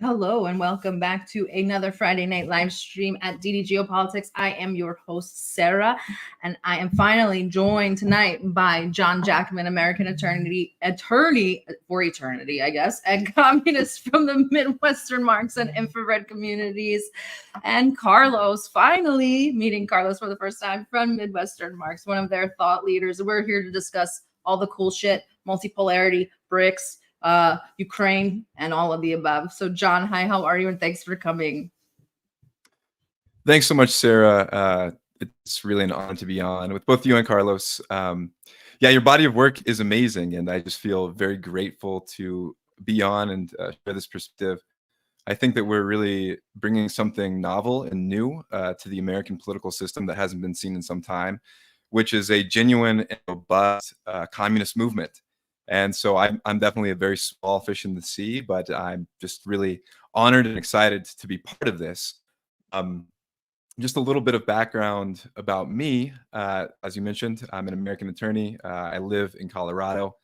Hello and welcome back to another Friday night live stream at DD Geopolitics. I am your host, Sarah, and I am finally joined tonight by John Jackman, American attorney for eternity, I guess, and communist from the Midwestern Marx and Infrared communities, and Carlos, finally meeting Carlos for the first time from Midwestern Marx, one of their thought leaders. We're here to discuss all the cool shit, multipolarity, BRICS, Ukraine, and all of the above. So, John, hi, how are you? And thanks for coming. Thanks so much, Sarah. It's really an honor to be on with both you and Carlos. Yeah, your body of work is amazing, and I just feel very grateful to be on and share this perspective. I think that we're really bringing something novel and new to the American political system that hasn't been seen in some time, which is a genuine and robust communist movement. And so I'm definitely a very small fish in the sea, but I'm just really honored and excited to be part of this. Just a little bit of background about me. As you mentioned, I'm an American attorney. I live in Colorado.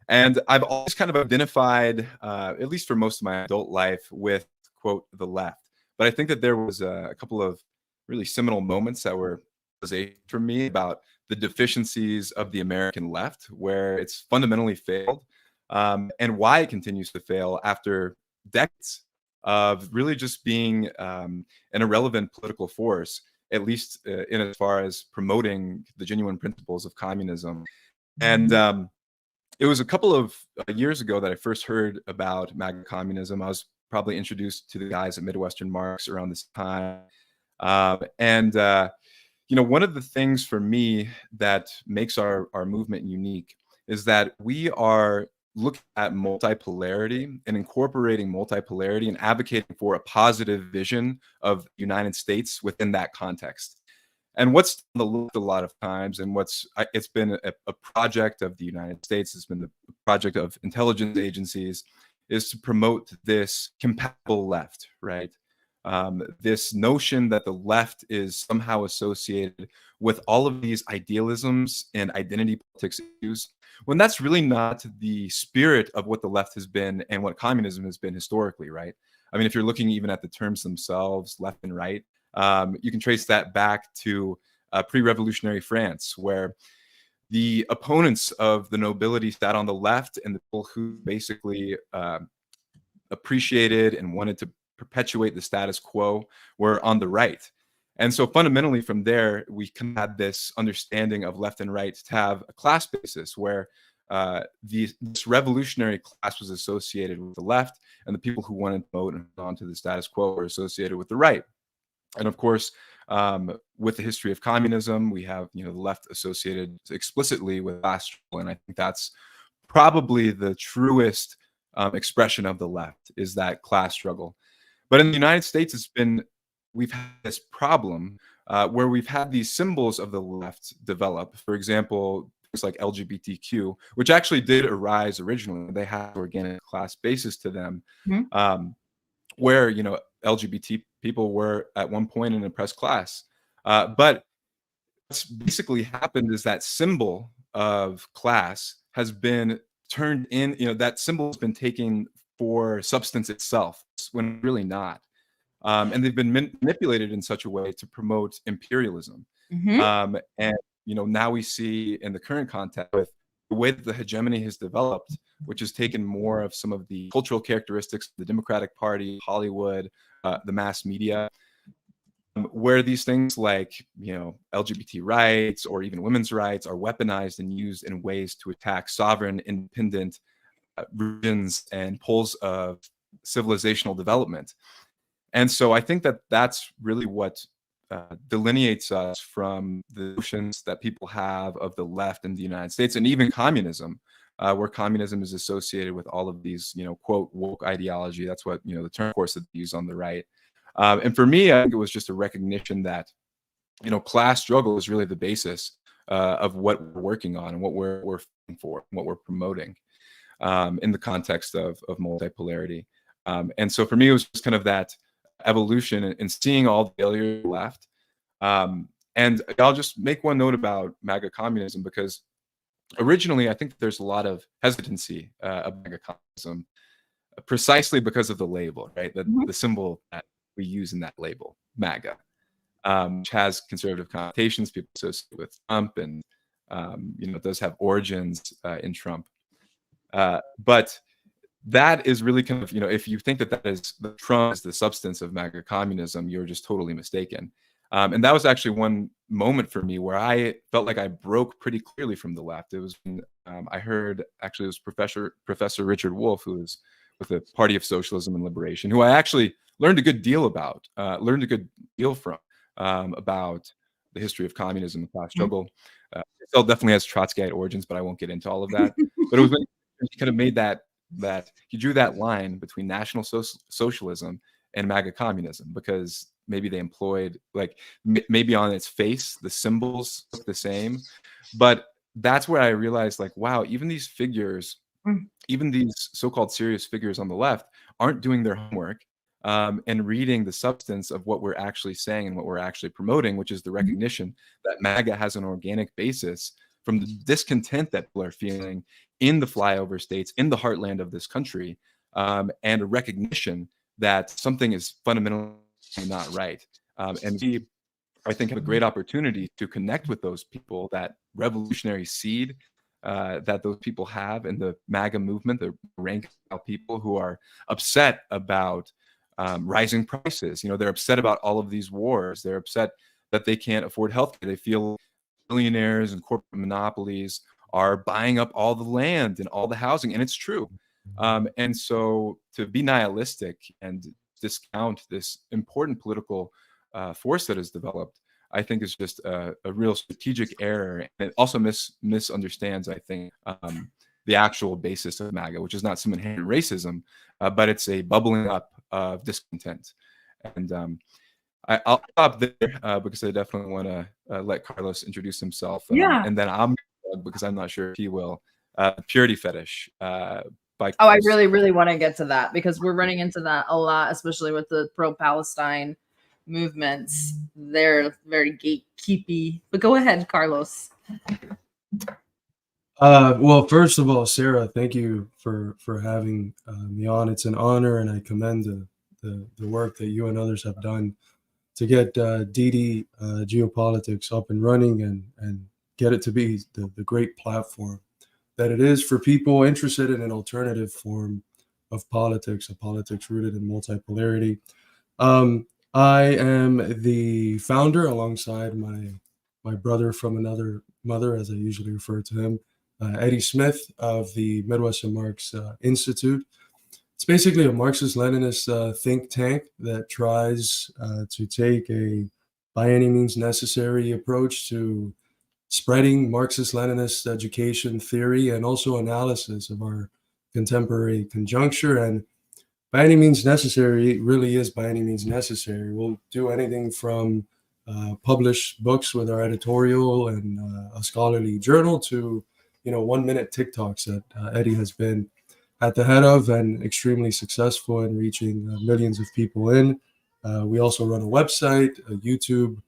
And I've always kind of identified, at least for most of my adult life, with, quote, the left. But I think that there was a couple of really seminal moments that were for me about the deficiencies of the American left, where it's fundamentally failed, and why it continues to fail after decades of really just being an irrelevant political force, at least in as far as promoting the genuine principles of communism. And it was a couple of years ago that I first heard about MAGA communism. I was probably introduced to the guys at Midwestern Marx around this time. You know, one of the things for me that makes our movement unique is that we are looking at multipolarity and incorporating multipolarity and advocating for a positive vision of the United States within that context. And what's on the list a lot of times, and it's been a project of the United States, it's been the project of intelligence agencies, is to promote this compatible left, right? This notion that the left is somehow associated with all of these idealisms and identity politics issues, when that's really not the spirit of what the left has been and what communism has been historically, right? I mean, if you're looking even at the terms themselves, left and right, you can trace that back to pre-revolutionary France, where the opponents of the nobility sat on the left and the people who basically appreciated and wanted to perpetuate the status quo were on the right. And so fundamentally from there, we can have this understanding of left and right to have a class basis where this revolutionary class was associated with the left, and the people who wanted to vote onto the status quo were associated with the right. And of course, with the history of communism, we have, you know, the left associated explicitly with class struggle, and I think that's probably the truest expression of the left, is that class struggle. But in the United States, we've had this problem where we've had these symbols of the left develop. For example, things like LGBTQ, which actually did arise originally. They had organic class basis to them, where, you know, LGBT people were at one point an oppressed class. But what's basically happened is that symbol of class has been turned in, you know, that symbol has been taken for substance itself, when really not. And they've been manipulated in such a way to promote imperialism. And, you know, now we see in the current context with the way that the hegemony has developed, which has taken more of some of the cultural characteristics of the Democratic Party, Hollywood, the mass media, where these things like, you know, LGBT rights or even women's rights are weaponized and used in ways to attack sovereign, independent regions and poles of civilizational development. And so I think that that's really what delineates us from the notions that people have of the left in the United States, and even communism, where communism is associated with all of these, you know, quote, woke ideology. That's what, you know, the term, of course, that they use on the right. And for me, I think it was just a recognition that, you know, class struggle is really the basis of what we're working on and what we're fighting for, and what we're promoting in the context of multipolarity. And so for me, it was just kind of that evolution and seeing all the failures left. And I'll just make one note about MAGA communism, because originally I think there's a lot of hesitancy of MAGA communism. precisely because of the label, right? Mhm. The symbol that we use in that label, MAGA, which has conservative connotations. People associate with Trump, and it does have origins in Trump. But that is really kind of, if you think that Trump is the substance of MAGA communism, you're just totally mistaken. And that was actually one moment for me where I felt like I broke pretty clearly from the left. It was when I heard, actually, it was Professor Richard Wolff, who was with the Party of Socialism and Liberation, who I actually learned a good deal from, about the history of communism and class struggle. It still definitely has Trotskyite origins, but I won't get into all of that. But it was when he kind of made that he drew that line between National Socialism and MAGA communism, because maybe they employed, like, maybe on its face the symbols look the same, but that's where I realized, like, wow, even these figures, even these so-called serious figures on the left, aren't doing their homework and reading the substance of what we're actually saying and what we're actually promoting, which is the recognition that MAGA has an organic basis from the discontent that people are feeling in the flyover states, in the heartland of this country, and a recognition that something is fundamentally not right. And we, I think, have a great opportunity to connect with those people, that revolutionary seed that those people have in the MAGA movement, the rank of people who are upset about rising prices. They're upset about all of these wars. They're upset that they can't afford healthcare. They feel billionaires and corporate monopolies are buying up all the land and all the housing, and it's true. And so to be nihilistic and discount this important political force that has developed, I think, is just a real strategic error. And it also misunderstands, I think, the actual basis of MAGA, which is not some inherent racism, but it's a bubbling up of discontent. And I'll stop there because I definitely want to let Carlos introduce himself. Yeah. And then I'm, because I'm not sure if he will, Purity Fetish. By Oh, I really, really want to get to that, because we're running into that a lot, especially with the pro-Palestine movements. They're very gatekeepy. But go ahead, Carlos. Well, first of all, Sarah, thank you for having me on. It's an honor, and I commend the work that you and others have done to get DD Geopolitics up and running and get it to be the great platform that it is for people interested in an alternative form of politics, a politics rooted in multipolarity. I am the founder, alongside my brother from another mother, as I usually refer to him, Eddie Smith, of the Midwestern Marx Institute. It's basically a Marxist-Leninist think tank that tries to take a by any means necessary approach to spreading Marxist-Leninist education theory and also analysis of our contemporary conjuncture. And by any means necessary, it really is by any means necessary. We'll do anything from publish books with our editorial and a scholarly journal to 1-minute TikToks that Eddie has been at the head of and extremely successful in reaching millions of people in. We also run a website, a YouTube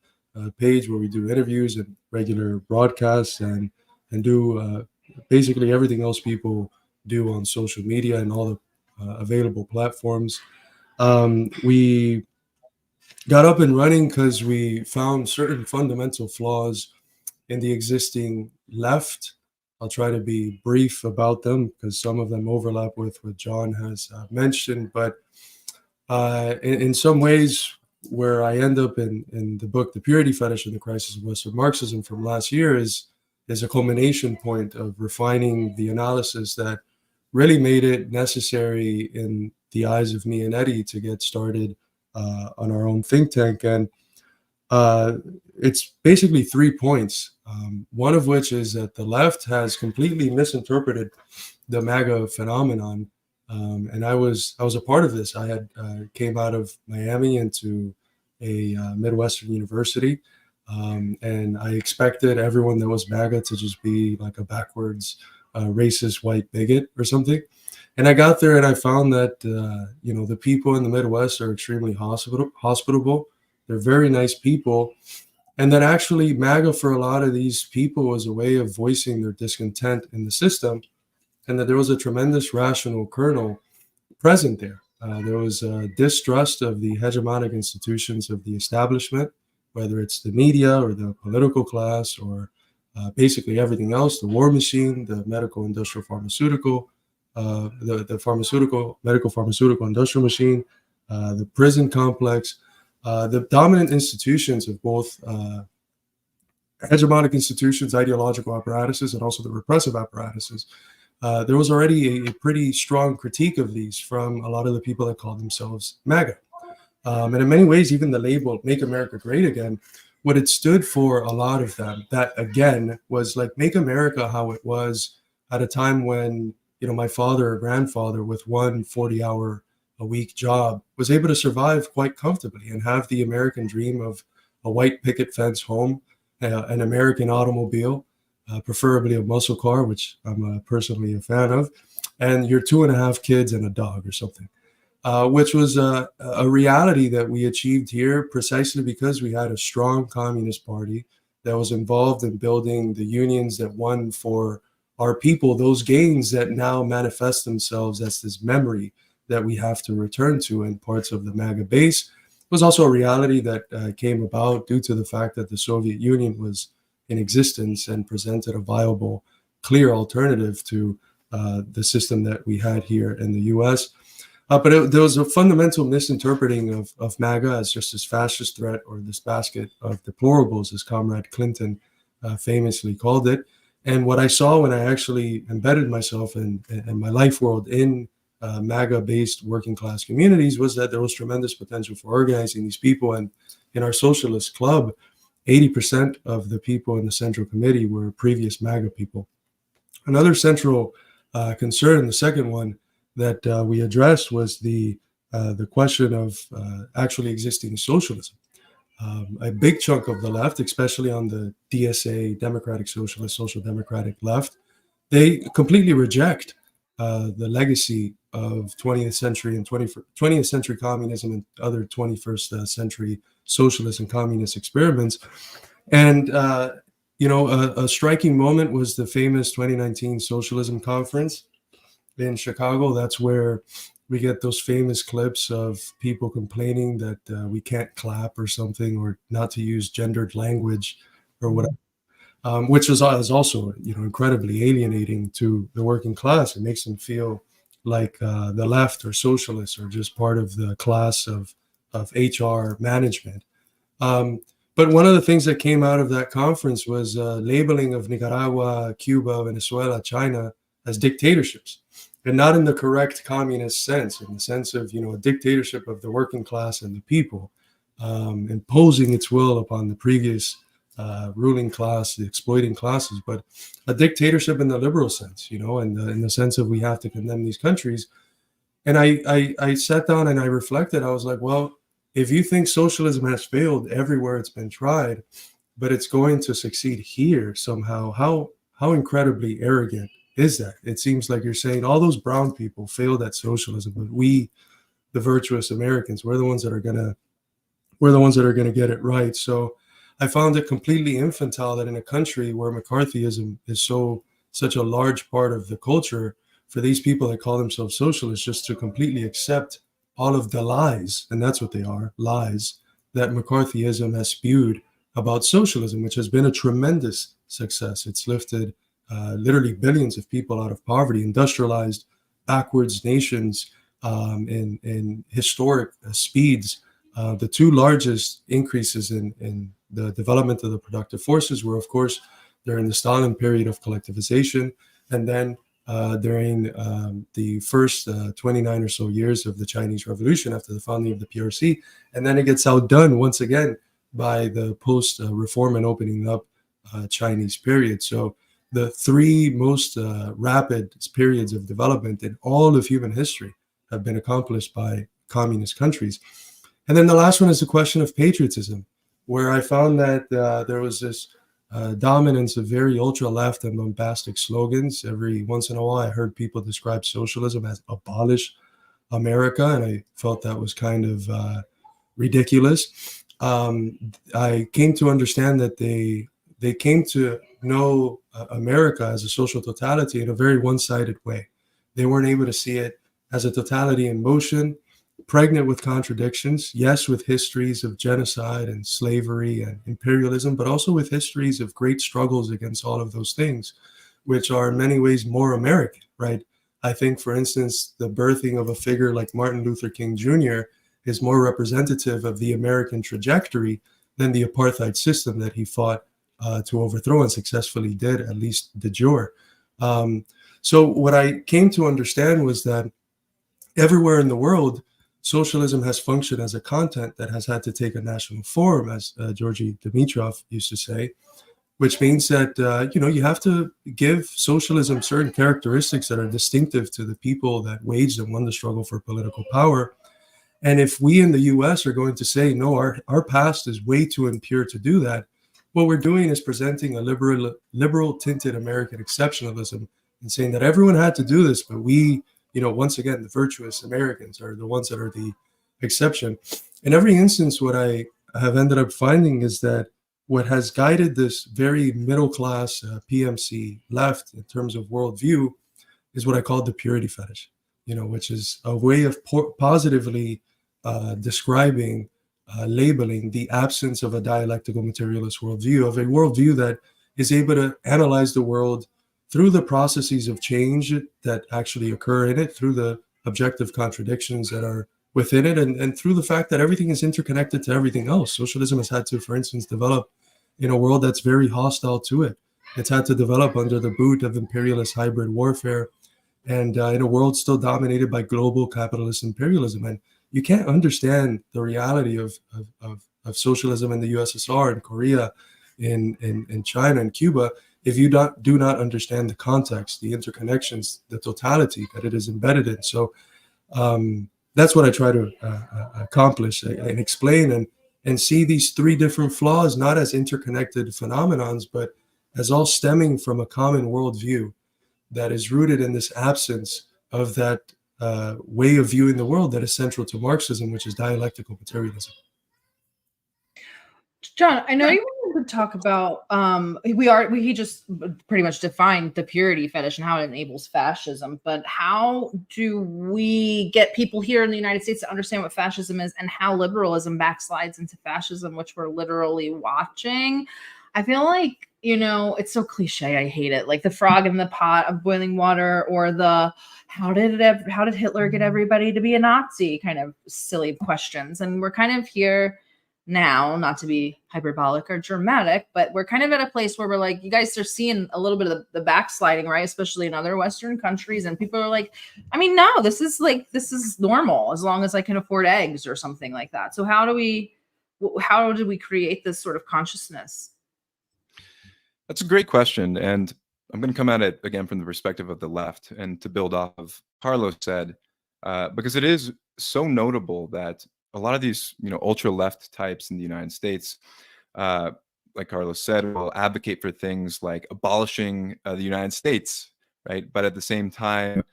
page where we do interviews and regular broadcasts and do basically everything else people do on social media and all the available platforms. We got up and running because we found certain fundamental flaws in the existing left. I'll try to be brief about them because some of them overlap with what John has mentioned. But in some ways, where I end up in the book, The Purity Fetish and the Crisis of Western Marxism from last year is a culmination point of refining the analysis that really made it necessary in the eyes of me and Eddie to get started on our own think tank. And it's basically 3 points. One of which is that the left has completely misinterpreted the MAGA phenomenon. And I was a part of this. I had came out of Miami into a Midwestern university. And I expected everyone that was MAGA to just be like a backwards racist white bigot or something. And I got there and I found that, the people in the Midwest are extremely hospitable. They're very nice people. And that actually MAGA for a lot of these people was a way of voicing their discontent in the system. And that there was a tremendous rational kernel present there. There was a distrust of the hegemonic institutions of the establishment, whether it's the media or the political class or basically everything else, the war machine, the medical, industrial, pharmaceutical, the medical, pharmaceutical, industrial machine, the prison complex, the dominant institutions of both hegemonic institutions, ideological apparatuses, and also the repressive apparatuses. There was already a pretty strong critique of these from a lot of the people that call themselves MAGA. And in many ways, even the label "Make America Great Again," what it stood for, a lot of them, that again was like make America how it was at a time when, you know, my father or grandfather with one 40-hour-a-week job was able to survive quite comfortably and have the American dream of a white picket fence home, an American automobile, preferably a muscle car, which I'm personally a fan of, and your 2.5 kids and a dog or something. Which was a reality that we achieved here precisely because we had a strong Communist Party that was involved in building the unions that won for our people, those gains that now manifest themselves as this memory that we have to return to in parts of the MAGA base. It was also a reality that came about due to the fact that the Soviet Union was in existence and presented a viable, clear alternative to the system that we had here in the US. But there was a fundamental misinterpreting of MAGA as just this fascist threat or this basket of deplorables, as Comrade Clinton famously called it. And what I saw when I actually embedded myself in my life world in MAGA-based working class communities was that there was tremendous potential for organizing these people. And in our socialist club, 80% of the people in the Central Committee were previous MAGA people. Another central concern, the second one, that we addressed was the question of actually existing socialism. A big chunk of the left, especially on the DSA, Democratic Socialist, Social Democratic left, they completely reject the legacy of 20th century and 20th century communism and other 21st century socialist and communist experiments. And, you know, a striking moment was the famous 2019 Socialism Conference in Chicago. That's where we get those famous clips of people complaining that we can't clap or something, or not to use gendered language or whatever, which is also, you know, incredibly alienating to the working class. It makes them feel like the left or socialists are just part of the class of HR management. But one of the things that came out of that conference was labeling of Nicaragua, Cuba, Venezuela, China as dictatorships. And not in the correct communist sense, in the sense of, you know, a dictatorship of the working class and the people, imposing its will upon the previous ruling class, the exploiting classes, but a dictatorship in the liberal sense, you know, and in the sense of we have to condemn these countries. And I sat down and I reflected. I was like, well, if you think socialism has failed everywhere it's been tried, but it's going to succeed here somehow, how incredibly arrogant is that? It seems like you're saying all those brown people failed at socialism, but we, the virtuous Americans, we're the ones that are gonna get it right. So I found it completely infantile that in a country where McCarthyism is such a large part of the culture, for these people that call themselves socialists just to completely accept all of the lies, and that's what they are, lies, that McCarthyism has spewed about socialism, which has been a tremendous success. It's lifted literally billions of people out of poverty, industrialized backwards nations in historic speeds. The two largest increases in the development of the productive forces were, of course, during the Stalin period of collectivization, and then during the first 29 or so years of the Chinese Revolution after the founding of the PRC. And then it gets outdone once again by the post-reform and opening up Chinese period. So the three most rapid periods of development in all of human history have been accomplished by communist countries. And then the last one is the question of patriotism, where I found that there was this dominance of very ultra-left and bombastic slogans. Every once in a while, I heard people describe socialism as abolish America, and I felt that was kind of ridiculous. I came to understand that they came to know America as a social totality in a very one-sided way. They weren't able to see it as a totality in motion, pregnant with contradictions, yes, with histories of genocide and slavery and imperialism, but also with histories of great struggles against all of those things, which are in many ways more American, right? I think, for instance, the birthing of a figure like Martin Luther King Jr. is more representative of the American trajectory than the apartheid system that he fought to overthrow and successfully did, at least de jure. So what I came to understand was that everywhere in the world, socialism has functioned as a content that has had to take a national form, as Georgy Dimitrov used to say, which means that you have to give socialism certain characteristics that are distinctive to the people that waged and won the struggle for political power. And if we in the US are going to say, no, our past is way too impure to do that, what we're doing is presenting a liberal tinted American exceptionalism and saying that everyone had to do this, but we, once again, the virtuous Americans are the ones that are the exception. In every instance, what I have ended up finding is that what has guided this very middle class PMC left in terms of worldview is what I call the purity fetish, which is a way of positively describing, labeling the absence of a dialectical materialist worldview, of a worldview that is able to analyze the world through the processes of change that actually occur in it, through the objective contradictions that are within it, and through the fact that everything is interconnected to everything else. Socialism has had to, for instance, develop in a world that's very hostile to it. It's had to develop under the boot of imperialist hybrid warfare, and in a world still dominated by global capitalist imperialism. And you can't understand the reality of socialism in the USSR, in Korea, in China, and Cuba, if you do not understand the context, the interconnections, the totality that it is embedded in. So that's what I try to accomplish and explain and see these three different flaws not as interconnected phenomenons, but as all stemming from a common worldview that is rooted in this absence of that way of viewing the world that is central to Marxism, which is dialectical materialism. John, I know you wanted to talk about he just pretty much defined the purity fetish and how it enables fascism, but how do we get people here in the United States to understand what fascism is and how liberalism backslides into fascism, which we're literally watching? I feel like, it's so cliche. I hate it. Like the frog in the pot of boiling water, or the how did Hitler get everybody to be a Nazi kind of silly questions. And we're kind of here now, not to be hyperbolic or dramatic, but we're kind of at a place where we're like, you guys are seeing a little bit of the backsliding, right? Especially in other Western countries. And people are like, no, this is normal as long as I can afford eggs or something like that. So how do we create this sort of consciousness? That's a great question. And I'm going to come at it again from the perspective of the left and to build off of Carlos said, because it is so notable that a lot of these, ultra left types in the United States, like Carlos said, will advocate for things like abolishing the United States, right? But at the same time,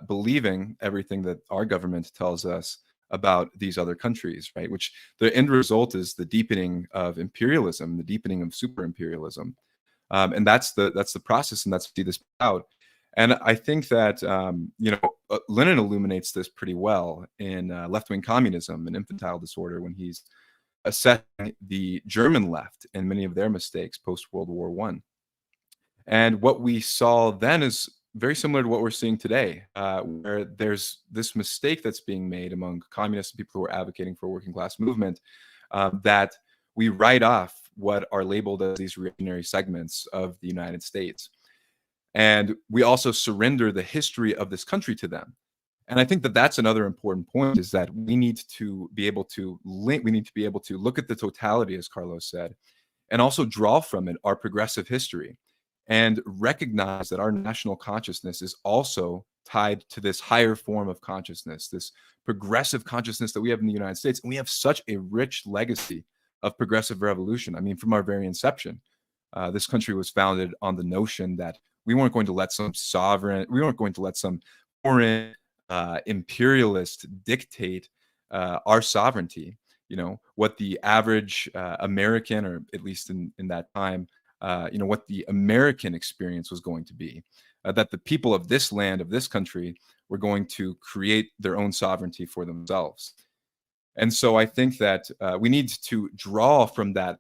believing everything that our government tells us about these other countries, right? Which the end result is the deepening of imperialism, the deepening of super imperialism. And that's the process, and that's see this out. And I think that Lenin illuminates this pretty well in Left-Wing Communism and Infantile Disorder, when he's assessing the German left and many of their mistakes post World War I. And what we saw then is very similar to what we're seeing today, where there's this mistake that's being made among communists and people who are advocating for a working class movement, that we write off what are labeled as these reactionary segments of the United States. And we also surrender the history of this country to them. And I think that that's another important point, is that we need to be able to look at the totality, as Carlos said, and also draw from it our progressive history and recognize that our national consciousness is also tied to this higher form of consciousness, this progressive consciousness that we have in the United States. And we have such a rich legacy of progressive revolution. I mean, from our very inception, this country was founded on the notion that we weren't going to let some foreign imperialist dictate our sovereignty. What the average American, or at least in that time, what the American experience was going to be. that the people of this land, of this country, were going to create their own sovereignty for themselves. And so I think that we need to draw from that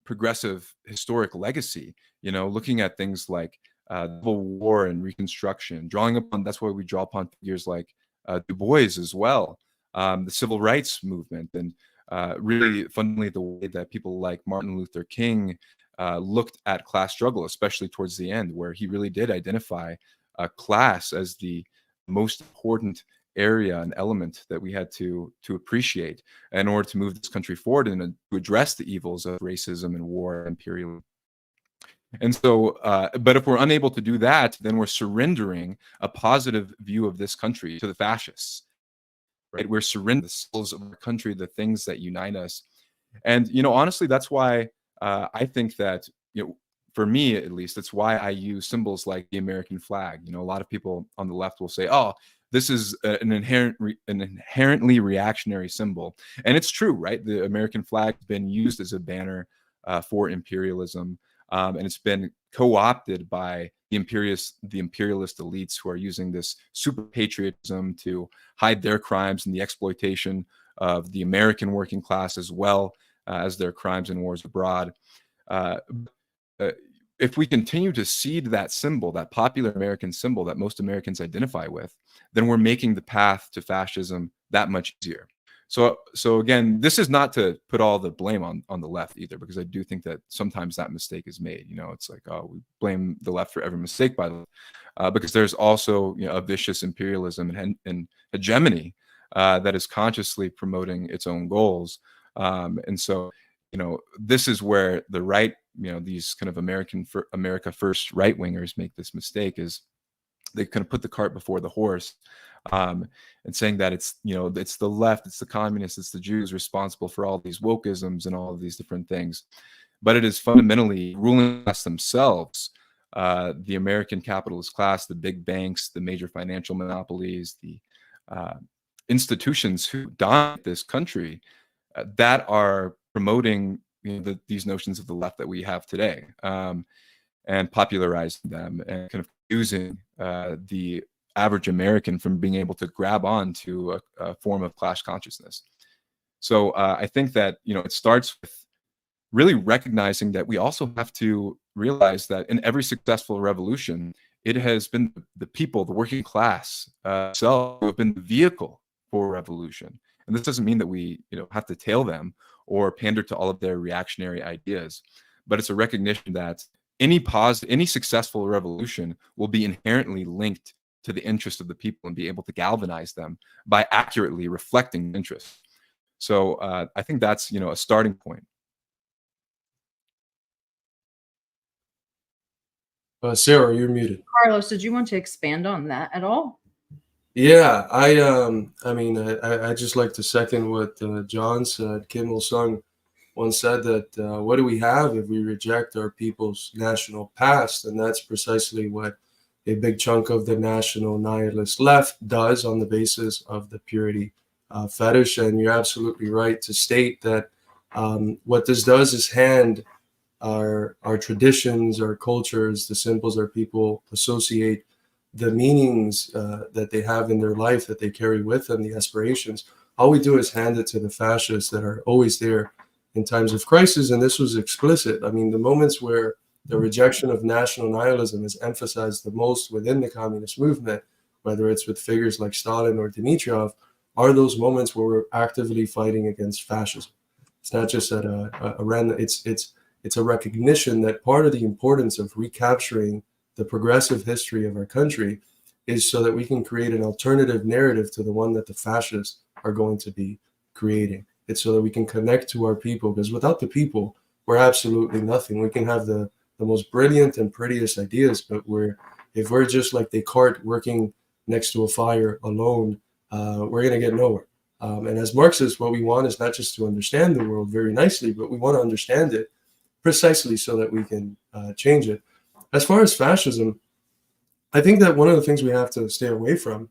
progressive historic legacy, looking at things like Civil War and Reconstruction, drawing upon, that's why we draw upon figures like Du Bois as well, the Civil Rights Movement, and really fundamentally the way that people like Martin Luther King looked at class struggle, especially towards the end, where he really did identify class as the most important area and element that we had to appreciate in order to move this country forward and to address the evils of racism and war and imperialism. And so, but if we're unable to do that, then we're surrendering a positive view of this country to the fascists, right? We're surrendering the skills of our country, the things that unite us. And, honestly, that's why I think that, for me, at least, it's why I use symbols like the American flag. A lot of people on the left will say, oh, this is an inherently reactionary symbol. And it's true, right? The American flag has been used as a banner for imperialism. And it's been co-opted by the imperialist elites who are using this super patriotism to hide their crimes and the exploitation of the American working class, as well as their crimes and wars abroad. If we continue to seed that symbol, that popular American symbol that most Americans identify with, then we're making the path to fascism that much easier. So again, this is not to put all the blame on the left either, because I do think that sometimes that mistake is made. It's like, oh, we blame the left for every mistake by the left, because there's also a vicious imperialism and hegemony that is consciously promoting its own goals. And so, this is where the right, these kind of America first right wingers make this mistake, is they kind of put the cart before the horse, and saying that it's the left, it's the communists, it's the Jews responsible for all these wokeisms and all of these different things. But it is fundamentally ruling class themselves, the American capitalist class, the big banks, the major financial monopolies, the institutions who dominate this country, that are promoting these notions of the left that we have today, and popularizing them and kind of using the average American from being able to grab on to a form of class consciousness. So I think that it starts with really recognizing that we also have to realize that in every successful revolution, it has been the people, the working class, who have been the vehicle for revolution. And this doesn't mean that we have to tail them or pander to all of their reactionary ideas, but it's a recognition that any successful revolution will be inherently linked to the interest of the people and be able to galvanize them by accurately reflecting interest. So I think that's a starting point. Sarah, you're muted. Carlos, did you want to expand on that at all? Yeah, I mean, I just like to second what John said. Kim Il-sung once said that what do we have if we reject our people's national past? And that's precisely what a big chunk of the national nihilist left does on the basis of the purity fetish. And you're absolutely right to state that what this does is hand our traditions, our cultures, the symbols our people associate, the meanings that they have in their life that they carry with them, the aspirations. All we do is hand it to the fascists that are always there in times of crisis. And this was explicit. I mean, the moments where the rejection of national nihilism is emphasized the most within the communist movement, whether it's with figures like Stalin or Dimitrov, are those moments where we're actively fighting against fascism. It's not just at a random, it's a recognition that part of the importance of recapturing the progressive history of our country is so that we can create an alternative narrative to the one that the fascists are going to be creating. It's so that we can connect to our people, because without the people, we're absolutely nothing. We can have the most brilliant and prettiest ideas, but if we're just like Descartes working next to a fire alone, we're going to get nowhere. And as Marxists, what we want is not just to understand the world very nicely, but we want to understand it precisely so that we can change it. As far as fascism, I think that one of the things we have to stay away from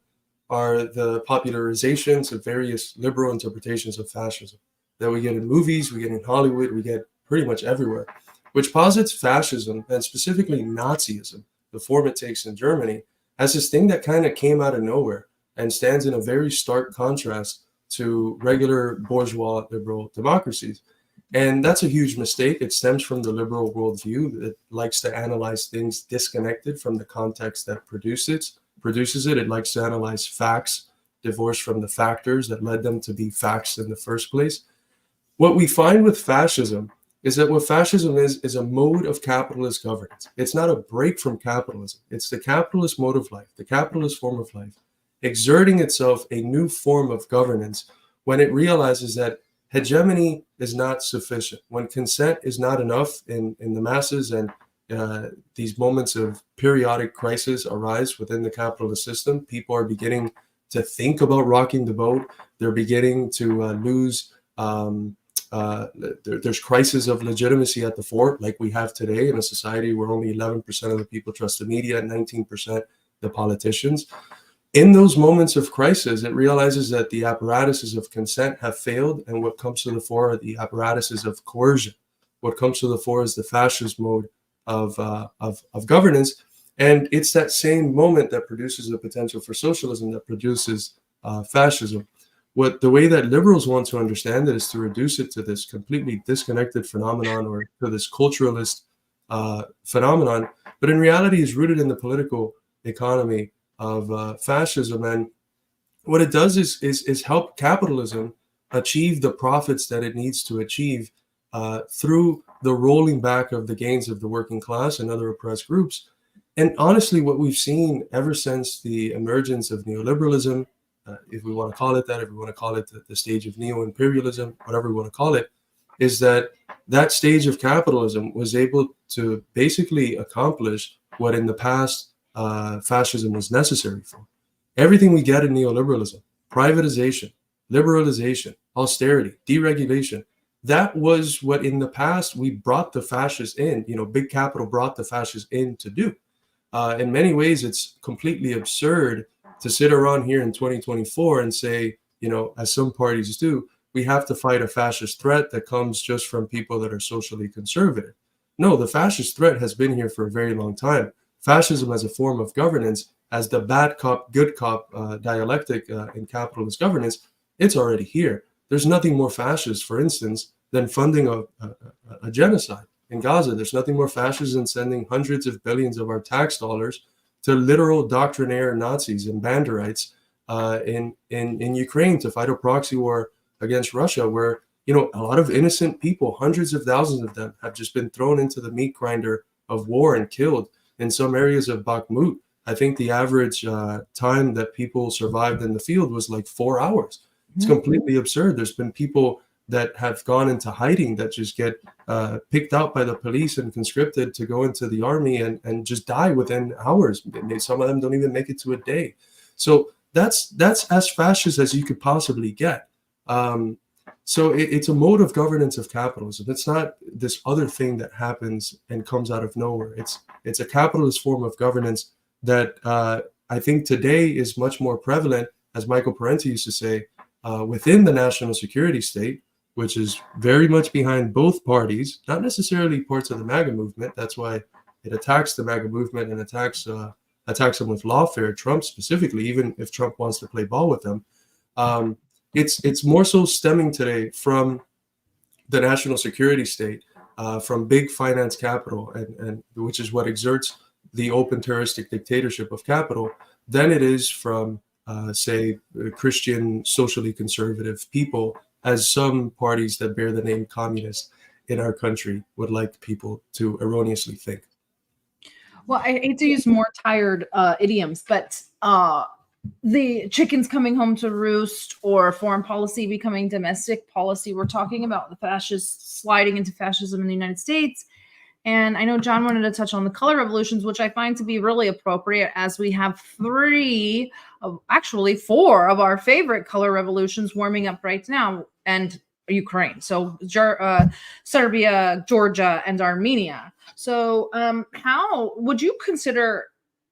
are the popularizations of various liberal interpretations of fascism that we get in movies, we get in Hollywood, we get pretty much everywhere, which posits fascism, and specifically Nazism, the form it takes in Germany, as this thing that kind of came out of nowhere and stands in a very stark contrast to regular bourgeois liberal democracies. And that's a huge mistake. It stems from the liberal worldview that likes to analyze things disconnected from the context that produces it. It likes to analyze facts divorced from the factors that led them to be facts in the first place. What we find with fascism is that what fascism is a mode of capitalist governance. It's not a break from capitalism. It's the capitalist mode of life, the capitalist form of life, exerting itself a new form of governance when it realizes that hegemony is not sufficient, when consent is not enough in the masses, and these moments of periodic crisis arise within the capitalist system. People are beginning to think about rocking the boat. They're beginning to lose there's crisis of legitimacy at the fore, like we have today in a society where only 11% of the people trust the media and 19% the politicians. In those moments of crisis, it realizes that the apparatuses of consent have failed, and what comes to the fore are the apparatuses of coercion. What comes to the fore is the fascist mode of governance, and it's that same moment that produces the potential for socialism that produces fascism. The way that liberals want to understand it is to reduce it to this completely disconnected phenomenon, or to this culturalist phenomenon, but in reality is rooted in the political economy of fascism. And what it does is help capitalism achieve the profits that it needs to achieve through the rolling back of the gains of the working class and other oppressed groups. And honestly, what we've seen ever since the emergence of neoliberalism, if we want to call it that, if we want to call it the stage of neo-imperialism, whatever we want to call it, is that stage of capitalism was able to basically accomplish what in the past fascism was necessary for. Everything we get in neoliberalism, privatization, liberalization, austerity, deregulation, that was what in the past we brought the fascists in, big capital brought the fascists in to do. In many ways, it's completely absurd to sit around here in 2024 and say, as some parties do, we have to fight a fascist threat that comes just from people that are socially conservative. No, the fascist threat has been here for a very long time. Fascism as a form of governance, as the bad cop, good cop dialectic in capitalist governance, it's already here. There's nothing more fascist, for instance, than funding a genocide in Gaza. There's nothing more fascist than sending hundreds of billions of our tax dollars to literal doctrinaire Nazis and Banderites in Ukraine to fight a proxy war against Russia, where a lot of innocent people, hundreds of thousands of them, have just been thrown into the meat grinder of war and killed. In some areas of Bakhmut, I think the average time that people survived in the field was like 4 hours. It's completely absurd. There's been people that have gone into hiding that just get picked out by the police and conscripted to go into the army and just die within hours. Some of them don't even make it to a day. So that's as fascist as you could possibly get. So it's a mode of governance of capitalism. It's not this other thing that happens and comes out of nowhere. It's a capitalist form of governance that I think today is much more prevalent, as Michael Parenti used to say, within the national security state, which is very much behind both parties, not necessarily parts of the MAGA movement. That's why it attacks the MAGA movement and attacks them with lawfare, Trump specifically, even if Trump wants to play ball with them. It's more so stemming today from the national security state, from big finance capital, and which is what exerts the open terroristic dictatorship of capital, than it is from, say, Christian, socially conservative people, as some parties that bear the name communist in our country would like people to erroneously think. Well, I hate to use more tired idioms, but the chickens coming home to roost, or foreign policy becoming domestic policy. We're talking about the fascists sliding into fascism in the United States. And I know John wanted to touch on the color revolutions, which I find to be really appropriate, as we have actually four of our favorite color revolutions warming up right now, and Ukraine. So Serbia, Georgia, and Armenia. So how would you consider,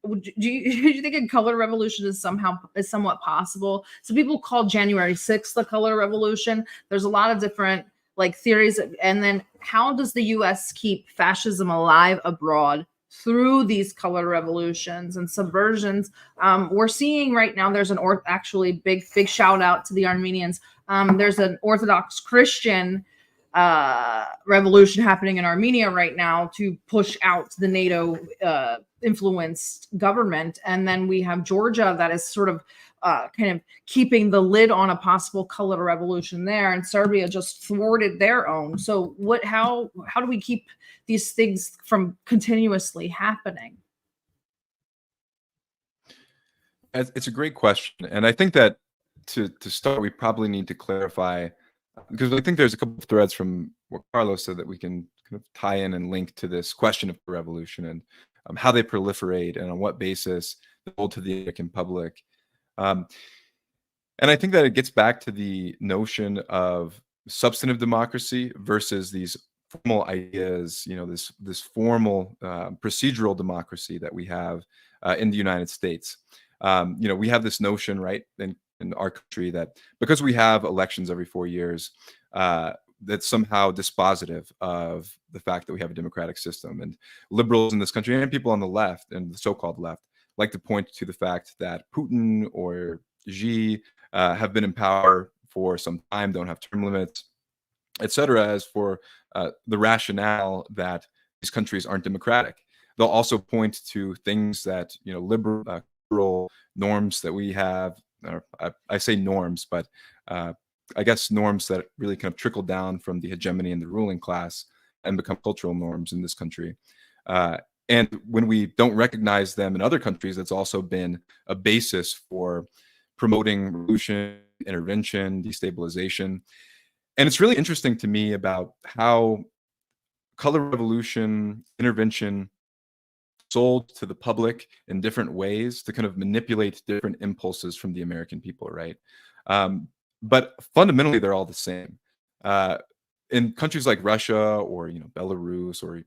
do you think a color revolution is somewhat possible? So people call January 6th the color revolution. There's a lot of different theories. And then how does the US keep fascism alive abroad through these color revolutions and subversions. We're seeing right now, there's actually big shout out to the Armenians. There's an Orthodox Christian revolution happening in Armenia right now to push out the NATO influenced government. And then we have Georgia that is sort of kind of keeping the lid on a possible color revolution there, and Serbia just thwarted their own. So how do we keep these things from continuously happening? It's a great question, and I think that to start, we probably need to clarify, because I think there's a couple of threads from what Carlos said that we can kind of tie in and link to this question of the revolution and how they proliferate and on what basis they hold to the American public. And I think that it gets back to the notion of substantive democracy versus these formal ideas, this formal procedural democracy that we have in the United States. We have this notion, right, in our country that because we have elections every 4 years, that's somehow dispositive of the fact that we have a democratic system. And liberals in this country and people on the left and the so-called left like to point to the fact that Putin or Xi have been in power for some time, don't have term limits, etc., as for the rationale that these countries aren't democratic. They'll also point to things that, liberal norms that we have, or I say norms, but I guess norms that really kind of trickle down from the hegemony and the ruling class and become cultural norms in this country. And when we don't recognize them in other countries, it's also been a basis for promoting revolution, intervention, destabilization. And it's really interesting to me about how color revolution, intervention sold to the public in different ways to kind of manipulate different impulses from the American people, right? But fundamentally, they're all the same. In countries like Russia or Belarus or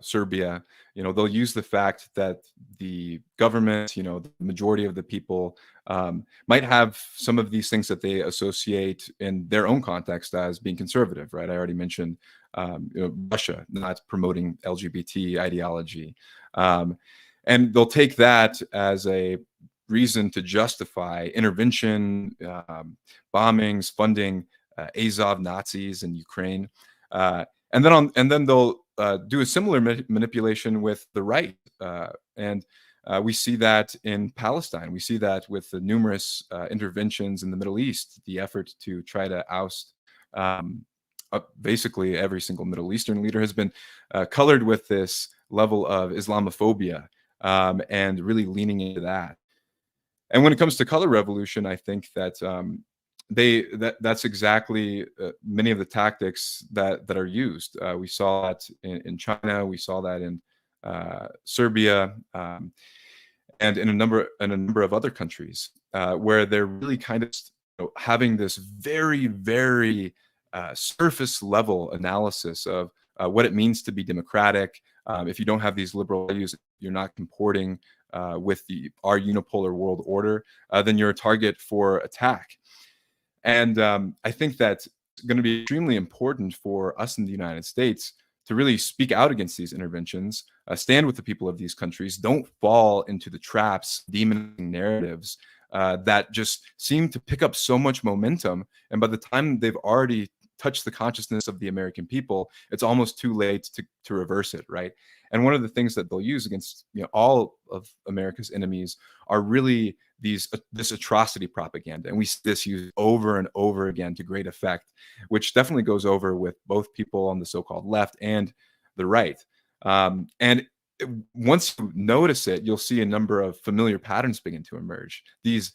Serbia, they'll use the fact that the government, the majority of the people might have some of these things that they associate in their own context as being conservative, right? I already mentioned Russia not promoting LGBT ideology. And they'll take that as a reason to justify intervention, bombings, funding Azov Nazis in Ukraine. And then they'll do a similar manipulation with the right. And we see that in Palestine. We see that with the numerous interventions in the Middle East, the effort to try to oust basically every single Middle Eastern leader has been colored with this level of Islamophobia and really leaning into that. And when it comes to color revolution, I think that that's exactly many of the tactics that are used. We saw that in China. We saw that in Serbia, and in a number of other countries where they're really kind of having this very, very surface level analysis of what it means to be democratic. If you don't have these liberal values, you're not comporting with our unipolar world order, then you're a target for attack. And I think that's going to be extremely important for us in the United States to really speak out against these interventions, stand with the people of these countries, don't fall into the traps, demonizing narratives that just seem to pick up so much momentum. And by the time they've already touched the consciousness of the American people, it's almost too late to reverse it, right? And one of the things that they'll use against all of America's enemies are really this atrocity propaganda. And we see this used over and over again to great effect, which definitely goes over with both people on the so-called left and the right. And once you notice it, you'll see a number of familiar patterns begin to emerge. These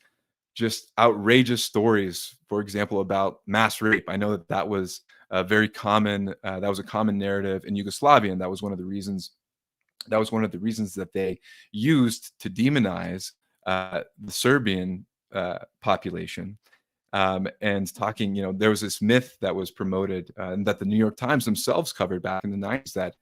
just outrageous stories, for example, about mass rape. I know that was a very common, that was a common narrative in Yugoslavia, and that was one of the reasons that they used to demonize the Serbian population. And talking, there was this myth that was promoted and that the New York Times themselves covered back in the 90s that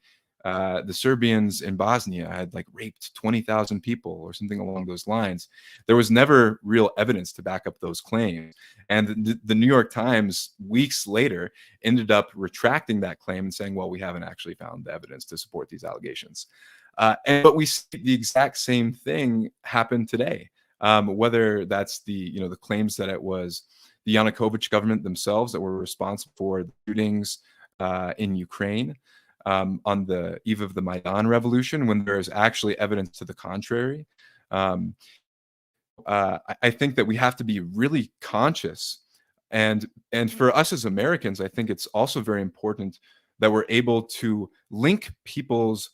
the Serbians in Bosnia had raped 20,000 people or something along those lines. There was never real evidence to back up those claims. And the New York Times, weeks later, ended up retracting that claim and saying, well, we haven't actually found the evidence to support these allegations. But we see the exact same thing happen today. Whether that's the claims that it was the Yanukovych government themselves that were responsible for the shootings in Ukraine on the eve of the Maidan revolution, when there is actually evidence to the contrary. I think that we have to be really conscious, and for us as Americans, I think it's also very important that we're able to link people's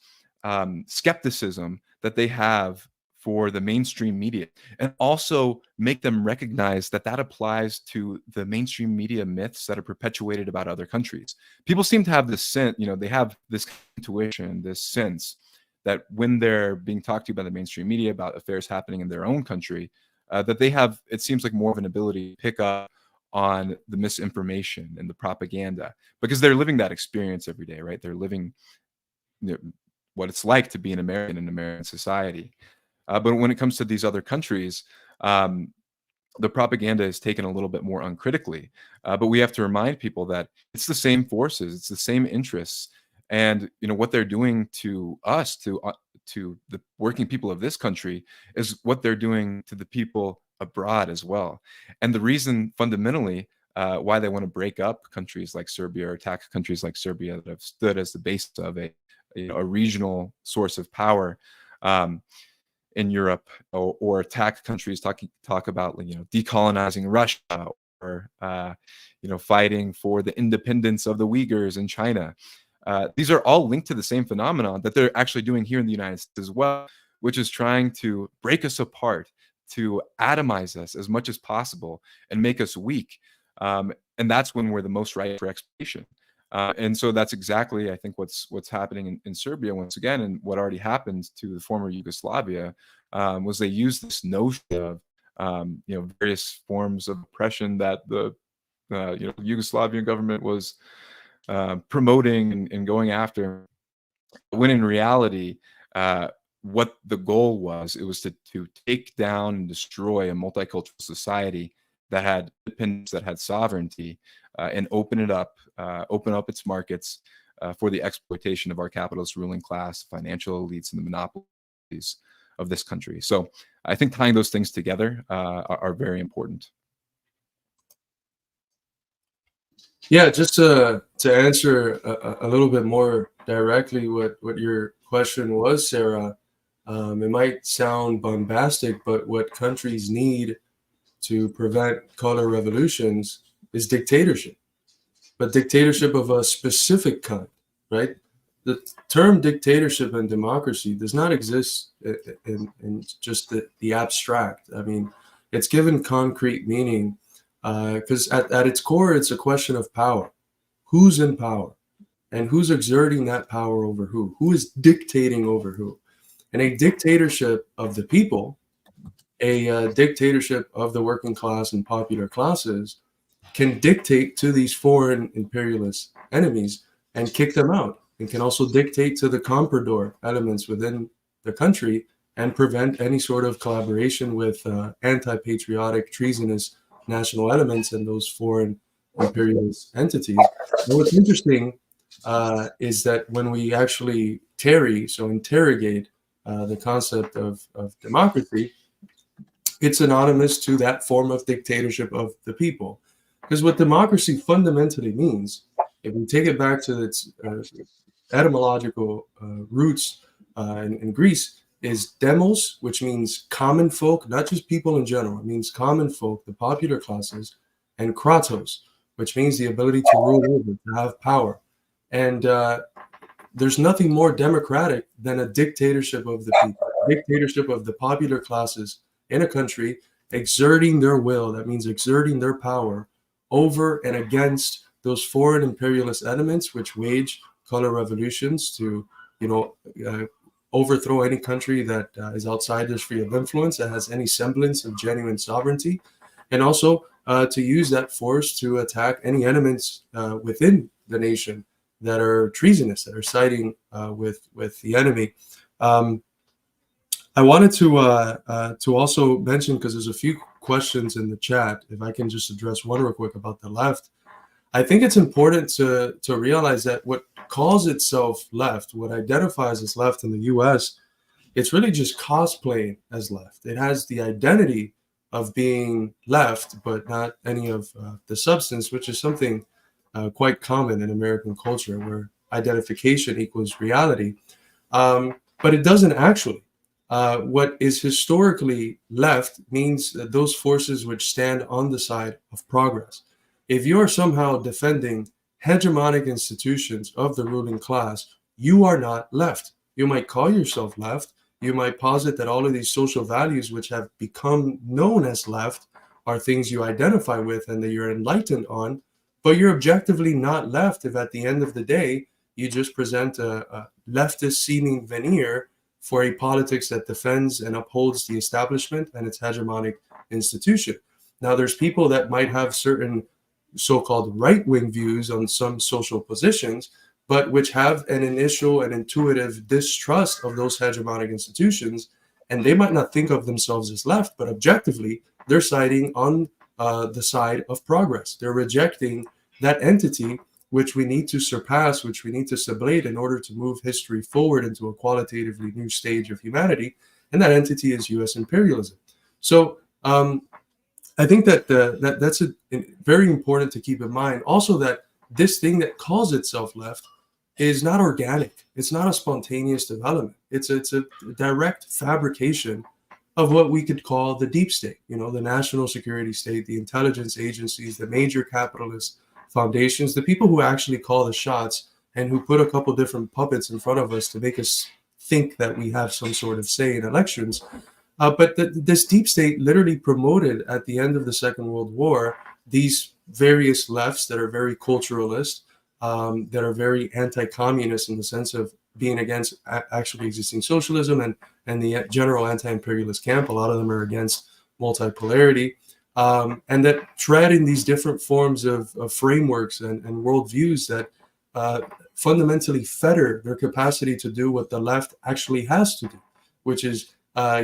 skepticism that they have for the mainstream media, and also make them recognize that that applies to the mainstream media myths that are perpetuated about other countries. People seem to have this sense, they have this intuition, this sense that when they're being talked to by the mainstream media about affairs happening in their own country, that they have, it seems like, more of an ability to pick up on the misinformation and the propaganda, because they're living that experience every day, right? They're living what it's like to be an American in American society. But when it comes to these other countries, the propaganda is taken a little bit more uncritically. But we have to remind people that it's the same forces, it's the same interests, and what they're doing to us, to the working people of this country, is what they're doing to the people abroad as well. And the reason fundamentally why they want to break up countries like Serbia, or attack countries like Serbia that have stood as the basis of a regional source of power in Europe, or attack countries, talk about decolonizing Russia, or fighting for the independence of the Uyghurs in China. These are all linked to the same phenomenon that they're actually doing here in the United States as well, which is trying to break us apart, to atomize us as much as possible and make us weak. And that's when we're the most ripe for exploitation. And so that's exactly, I think, what's happening in Serbia once again, and what already happened to the former Yugoslavia, was they used this notion of various forms of oppression that the Yugoslavian government was promoting and going after, when in reality, what the goal was, it was to take down and destroy a multicultural society that had independence, that had sovereignty, and open up its markets for the exploitation of our capitalist ruling class, financial elites, and the monopolies of this country. So I think tying those things together are very important. Yeah, just to answer a little bit more directly what your question was, Sarah, it might sound bombastic, but what countries need to prevent color revolutions is dictatorship, but dictatorship of a specific kind, right? The term dictatorship and democracy does not exist in just the abstract. I mean, it's given concrete meaning, because at its core, it's a question of power. Who's in power? And who's exerting that power over who? Who is dictating over who? And a dictatorship of the people, a dictatorship of the working class and popular classes, can dictate to these foreign imperialist enemies and kick them out, and can also dictate to the comprador elements within the country and prevent any sort of collaboration with anti-patriotic, treasonous national elements and those foreign imperialist entities. And what's interesting is that when we actually interrogate the concept of democracy, it's synonymous to that form of dictatorship of the people. Because what democracy fundamentally means, if we take it back to its etymological roots in Greece, is demos, which means common folk, not just people in general. It means common folk, the popular classes, and kratos, which means the ability to rule over, to have power. And there's nothing more democratic than a dictatorship of the people, a dictatorship of the popular classes in a country exerting their will. That means exerting their power over and against those foreign imperialist elements which wage color revolutions to, overthrow any country that is outside their sphere of influence, that has any semblance of genuine sovereignty, and also to use that force to attack any elements within the nation that are treasonous, that are siding with the enemy. I wanted to also mention, because there's a few questions in the chat, if I can just address one real quick about the left. I think it's important to realize that what calls itself left, what identifies as left in the US, it's really just cosplaying as left. It has the identity of being left, but not any of the substance, which is something quite common in American culture, where identification equals reality. But it doesn't actually. What is historically left means that those forces which stand on the side of progress. If you're somehow defending hegemonic institutions of the ruling class, you are not left. You might call yourself left. You might posit that all of these social values which have become known as left are things you identify with and that you're enlightened on, but you're objectively not left if at the end of the day, you just present a leftist seeming veneer for a politics that defends and upholds the establishment and its hegemonic institution. Now, there's people that might have certain so-called right-wing views on some social positions, but which have an initial and intuitive distrust of those hegemonic institutions. And they might not think of themselves as left, but objectively, they're siding on the side of progress. They're rejecting that entity which we need to surpass, which we need to sublate in order to move history forward into a qualitatively new stage of humanity. And that entity is US imperialism. So I think that that's very important to keep in mind. Also, that this thing that calls itself left is not organic. It's not a spontaneous development. It's a direct fabrication of what we could call the deep state, the national security state, the intelligence agencies, the major capitalist foundations, the people who actually call the shots and who put a couple different puppets in front of us to make us think that we have some sort of say in elections. But this deep state literally promoted at the end of the Second World War these various lefts that are very culturalist, that are very anti-communist in the sense of being against actually existing socialism and the general anti-imperialist camp. A lot of them are against multipolarity, and that tread in these different forms of frameworks and worldviews that fundamentally fetter their capacity to do what the left actually has to do, which is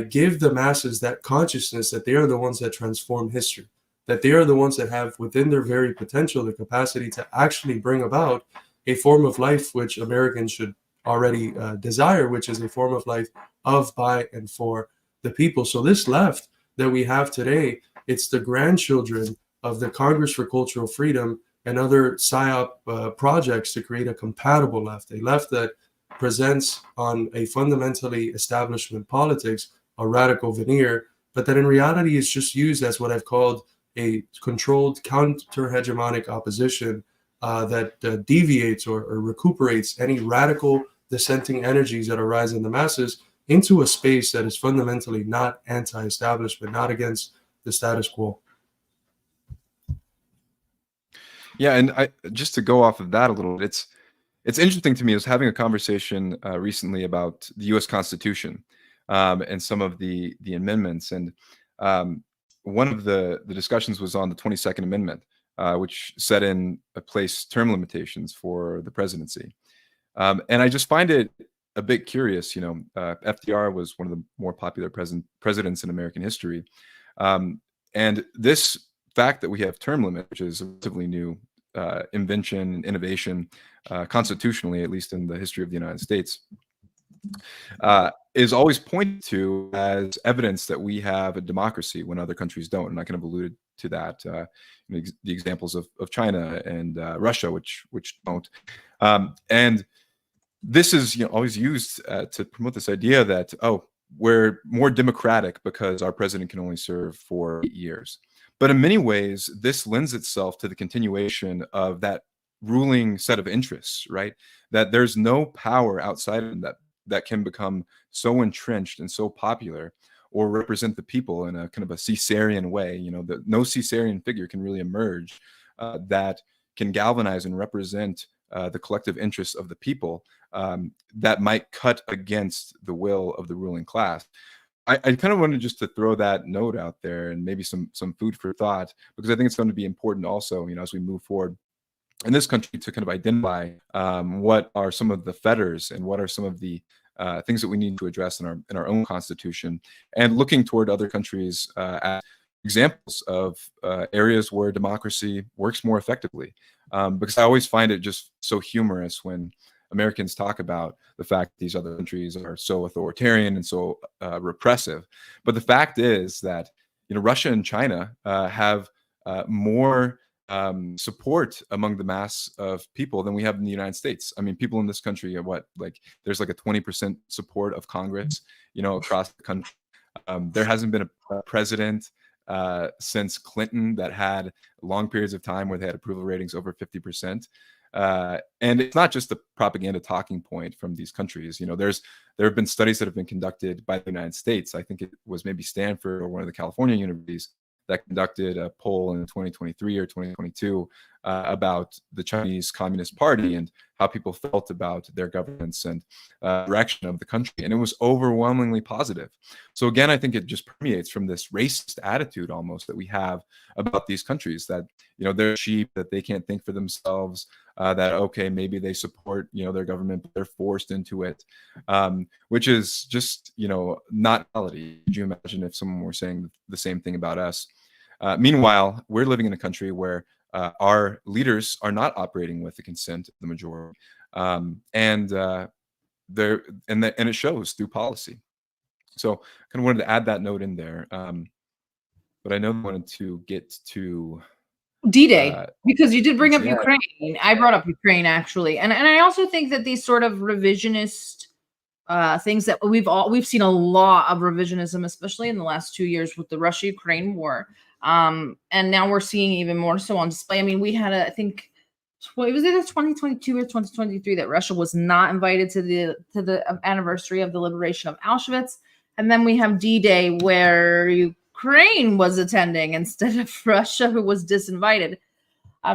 give the masses that consciousness that they are the ones that transform history, that they are the ones that have within their very potential the capacity to actually bring about a form of life which Americans should already desire, which is a form of life of, by, and for the people. So this left that we have today, it's the grandchildren of the Congress for Cultural Freedom and other PSYOP projects to create a compatible left, a left that presents on a fundamentally establishment politics a radical veneer, but that in reality is just used as what I've called a controlled counter-hegemonic opposition that deviates or recuperates any radical dissenting energies that arise in the masses into a space that is fundamentally not anti-establishment, not against the status quo. Yeah, and just to go off of that a little, it's interesting to me. I was having a conversation recently about the U.S. Constitution and some of the amendments, and one of the discussions was on the 22nd Amendment, which set in place term limitations for the presidency. And I just find it a bit curious. FDR was one of the more popular presidents in American history, and this fact that we have term limit, which is a relatively new invention and innovation, constitutionally, at least in the history of the United States, is always pointed to as evidence that we have a democracy when other countries don't. And I kind of alluded to that, the examples of China and Russia, which don't. And this is always used to promote this idea that, oh, we're more democratic because our president can only serve for 8 years. But in many ways, this lends itself to the continuation of that ruling set of interests, right? That there's no power outside of them that can become so entrenched and so popular or represent the people in a kind of a Caesarian way. No Caesarian figure can really emerge that can galvanize and represent the collective interests of the people that might cut against the will of the ruling class. I kind of wanted just to throw that note out there and maybe some food for thought, because I think it's going to be important also, as we move forward in this country, to kind of identify what are some of the fetters and what are some of the things that we need to address in our own constitution, and looking toward other countries as examples of areas where democracy works more effectively. because I always find it just so humorous when Americans talk about the fact that these other countries are so authoritarian and so repressive. But the fact is that, you know, Russia and China have more support among the mass of people than we have in the United States. I mean, people in this country are what, like, there's like a 20% support of Congress, you know, across the country. There hasn't been a president since Clinton that had long periods of time where they had approval ratings over 50%. And it's not just a propaganda talking point from these countries. You know, there have been studies that have been conducted by the United States. I think it was maybe Stanford or one of the California universities that conducted a poll in 2023 or 2022 about the Chinese Communist Party and how people felt about their governance and direction of the country. And it was overwhelmingly positive. So again, I think it just permeates from this racist attitude almost that we have about these countries, that, you know, they're sheep, that they can't think for themselves, that, okay, maybe they support, you know, their government, but they're forced into it, which is just, you know, not reality. Could you imagine if someone were saying the same thing about us? Meanwhile, we're living in a country where our leaders are not operating with the consent of the majority, and it shows through policy. So, kind of wanted to add that note in there, but I know I wanted to get to D-Day, because you did bring up yeah. Ukraine. I brought up Ukraine actually, and I also think that these sort of revisionist things that we've seen a lot of revisionism, especially in the last 2 years with the Russia-Ukraine war. And now we're seeing even more so on display. I mean, we had I think, what was it, 2022 or 2023, that Russia was not invited to the anniversary of the liberation of Auschwitz. And then we have D-Day, where Ukraine was attending instead of Russia, who was disinvited.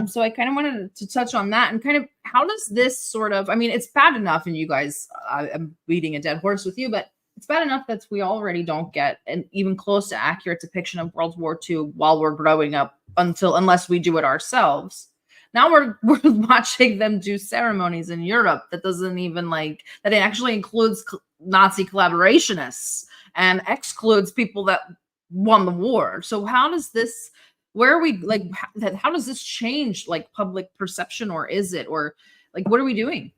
So I kind of wanted to touch on that, and kind of how does this sort of, I mean, it's bad enough, and you guys, I'm beating a dead horse with you, but it's bad enough that we already don't get an even close to accurate depiction of World War II while we're growing up, unless we do it ourselves. Now we're watching them do ceremonies in Europe that doesn't even, like, that it actually includes Nazi collaborationists and excludes people that won the war. So how does this, where are we, like, how does this change, like, public perception, or is it, or, like, what are we doing?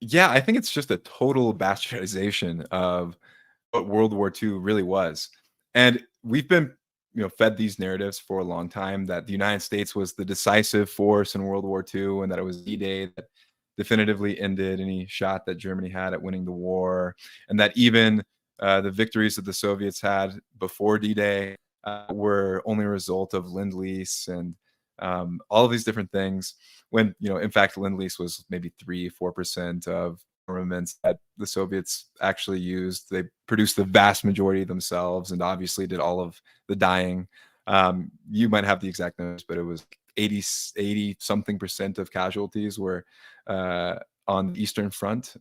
Yeah, I think it's just a total bastardization of what World War II really was. And we've been, you know, fed these narratives for a long time that the United States was the decisive force in World War II, and that it was D-Day that definitively ended any shot that Germany had at winning the war, and that even the victories that the Soviets had before D-Day were only a result of Lend-Lease and all of these different things, when, you know, in fact, Lend-Lease was maybe 3-4% of armaments that the Soviets actually used. They produced the vast majority themselves and obviously did all of the dying. You might have the exact numbers, but it was 80 something percent of casualties were on the Eastern Front,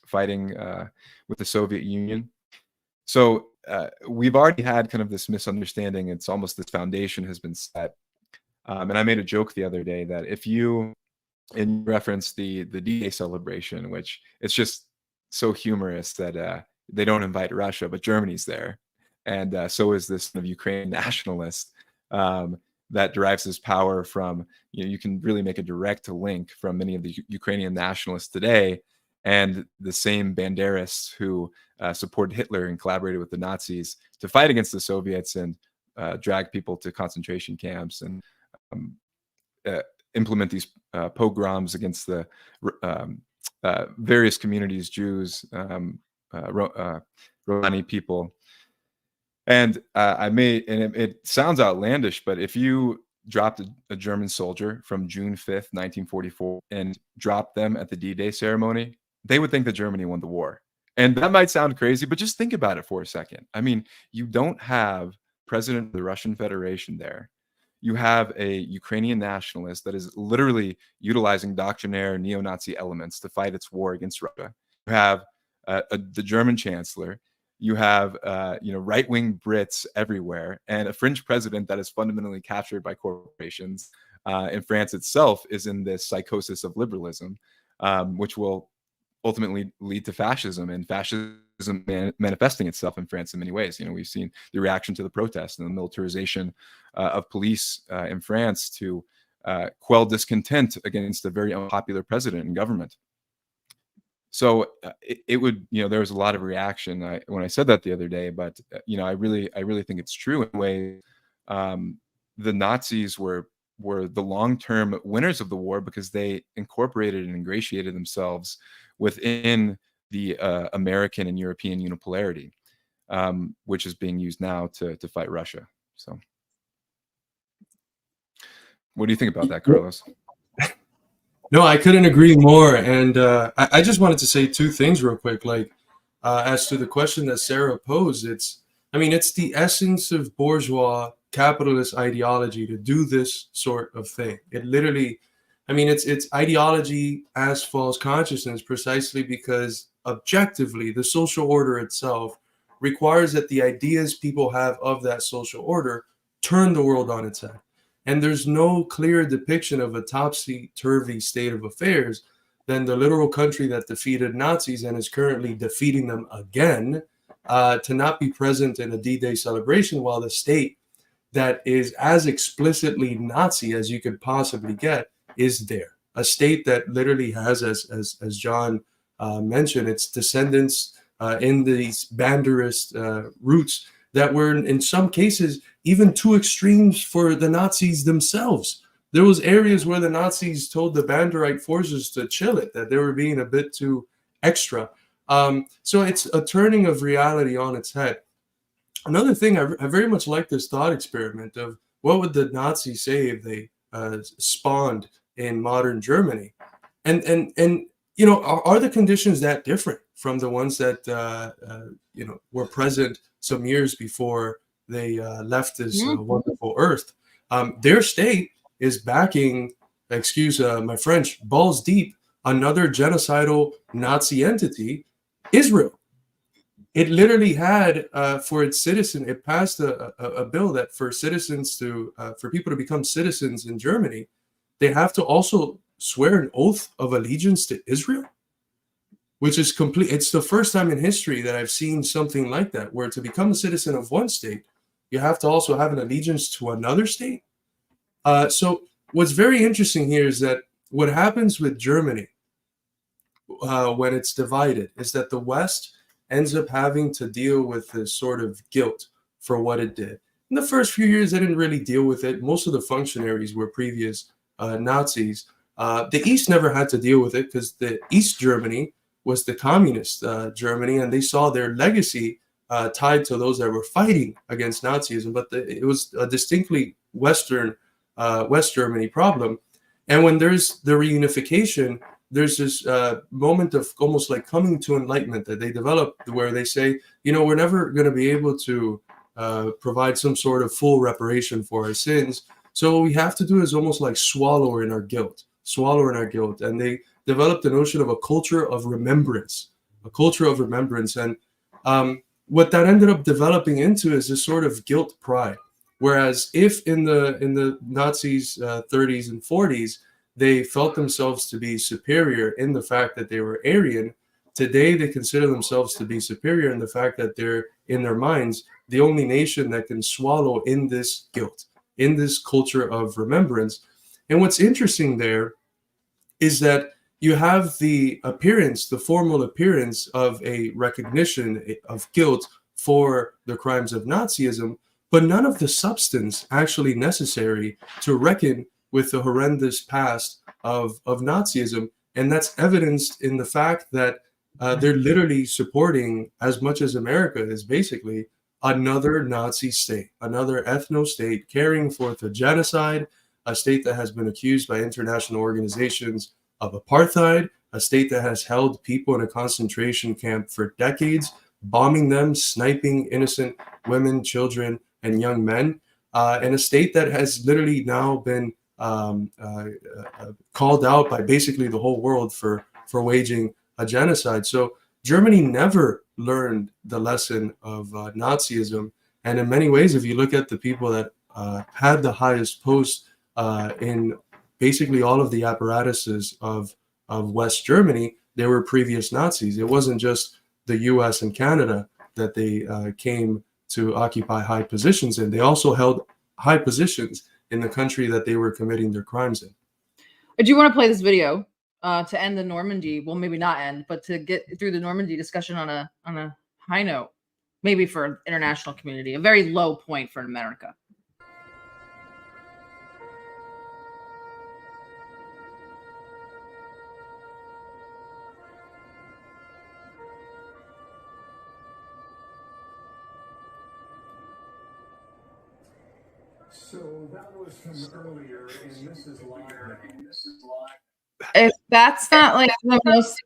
fighting with the Soviet Union. So we've already had kind of this misunderstanding. It's almost this foundation has been set. And I made a joke the other day that if you, and reference the D-Day celebration, which it's just so humorous that they don't invite Russia, but Germany's there. And so is this kind of Ukrainian nationalist that derives his power from, you know, you can really make a direct link from many of the Ukrainian nationalists today and the same Banderists who supported Hitler and collaborated with the Nazis to fight against the Soviets and drag people to concentration camps and implement these pogroms against the various communities, Jews, Romani people. And it sounds outlandish, but if you dropped a German soldier from June 5th, 1944, and dropped them at the D-Day ceremony, they would think that Germany won the war. And that might sound crazy, but just think about it for a second. I mean, you don't have President of the Russian Federation there. You have a Ukrainian nationalist that is literally utilizing doctrinaire neo-Nazi elements to fight its war against Russia. You have the German chancellor. You have right-wing Brits everywhere, and a French president that is fundamentally captured by corporations. And France itself is in this psychosis of liberalism, which will ultimately lead to fascism, and fascism manifesting itself in France in many ways. You know, we've seen the reaction to the protests and the militarization of police in France to quell discontent against a very unpopular president and government. So it would, there was a lot of reaction when I said that the other day, but I really think it's true in a way. The Nazis were the long-term winners of the war because they incorporated and ingratiated themselves within the American and European unipolarity, which is being used now to fight Russia. So, what do you think about that, Carlos? No, I couldn't agree more. And I just wanted to say two things real quick. Like, as to the question that Sarah posed, it's the essence of bourgeois capitalist ideology to do this sort of thing. It literally, it's ideology as false consciousness, precisely because objectively the social order itself requires that the ideas people have of that social order turn the world on its head. And there's no clearer depiction of a topsy-turvy state of affairs than the literal country that defeated Nazis and is currently defeating them again, to not be present in a D-Day celebration while the state that is as explicitly Nazi as you could possibly get is there. A state that literally has, as John mentioned, its descendants in these Banderist roots that were in some cases even too extremes for the Nazis themselves. There was areas where the Nazis told the Banderite forces to chill it, that they were being a bit too extra. So it's a turning of reality on its head. Another thing, I very much like this thought experiment of what would the Nazis say if they spawned in modern Germany, and are the conditions that different from the ones that were present some years before they left this wonderful earth? Their state is backing, excuse my French, balls deep, another genocidal Nazi entity, Israel. It literally had for its citizen, it passed a bill that for citizens for people to become citizens in Germany, they have to also swear an oath of allegiance to Israel, which is complete. It's the first time in history that I've seen something like that, where to become a citizen of one state, you have to also have an allegiance to another state. So what's very interesting here is that what happens with Germany when it's divided is that the West ends up having to deal with this sort of guilt for what it did. In the first few years, they didn't really deal with it. Most of the functionaries were previous Nazis. The East never had to deal with it because the East Germany was the communist Germany, and they saw their legacy tied to those that were fighting against Nazism. But it was a distinctly West Germany problem. And when there's the reunification, there's this moment of almost like coming to enlightenment that they develop, where they say, we're never going to be able to provide some sort of full reparation for our sins. So what we have to do is almost like swallow in our guilt. And they developed the notion of a culture of remembrance. And what that ended up developing into is this sort of guilt pride. Whereas if in the Nazis' 30s and 40s, they felt themselves to be superior in the fact that they were Aryan, today they consider themselves to be superior in the fact that they're, in their minds, the only nation that can swallow in this guilt, in this culture of remembrance. And what's interesting there is that you have the formal appearance of a recognition of guilt for the crimes of Nazism, but none of the substance actually necessary to reckon with the horrendous past of Nazism. And that's evidenced in the fact that they're literally supporting, as much as America is basically, another Nazi state, another ethno-state carrying forth a genocide, a state that has been accused by international organizations of apartheid, a state that has held people in a concentration camp for decades, bombing them, sniping innocent women, children, and young men, and a state that has literally now been called out by basically the whole world for waging a genocide. So Germany never learned the lesson of Nazism. And in many ways, if you look at the people that had the highest posts in basically all of the apparatuses of West Germany, they were previous Nazis. It wasn't just the US and Canada that they came to occupy high positions in. They also held high positions in the country that they were committing their crimes in. I do want to play this video to end the Normandy. Well, maybe not end, but to get through the Normandy discussion on a high note, maybe for international community, a very low point for America. So that was from earlier, and this is live now. If that's not like the most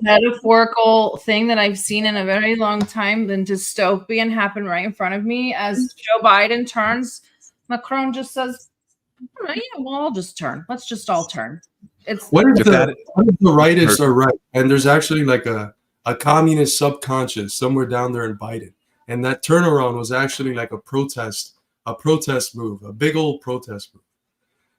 metaphorical thing that I've seen in a very long time, then dystopian happen right in front of me as Joe Biden turns, Macron just says, all right, yeah, well, I'll just turn. Let's just all turn. It's What if the rightists are right, and there's actually like a communist subconscious somewhere down there in Biden, and that turnaround was actually like a protest move, a big old protest move.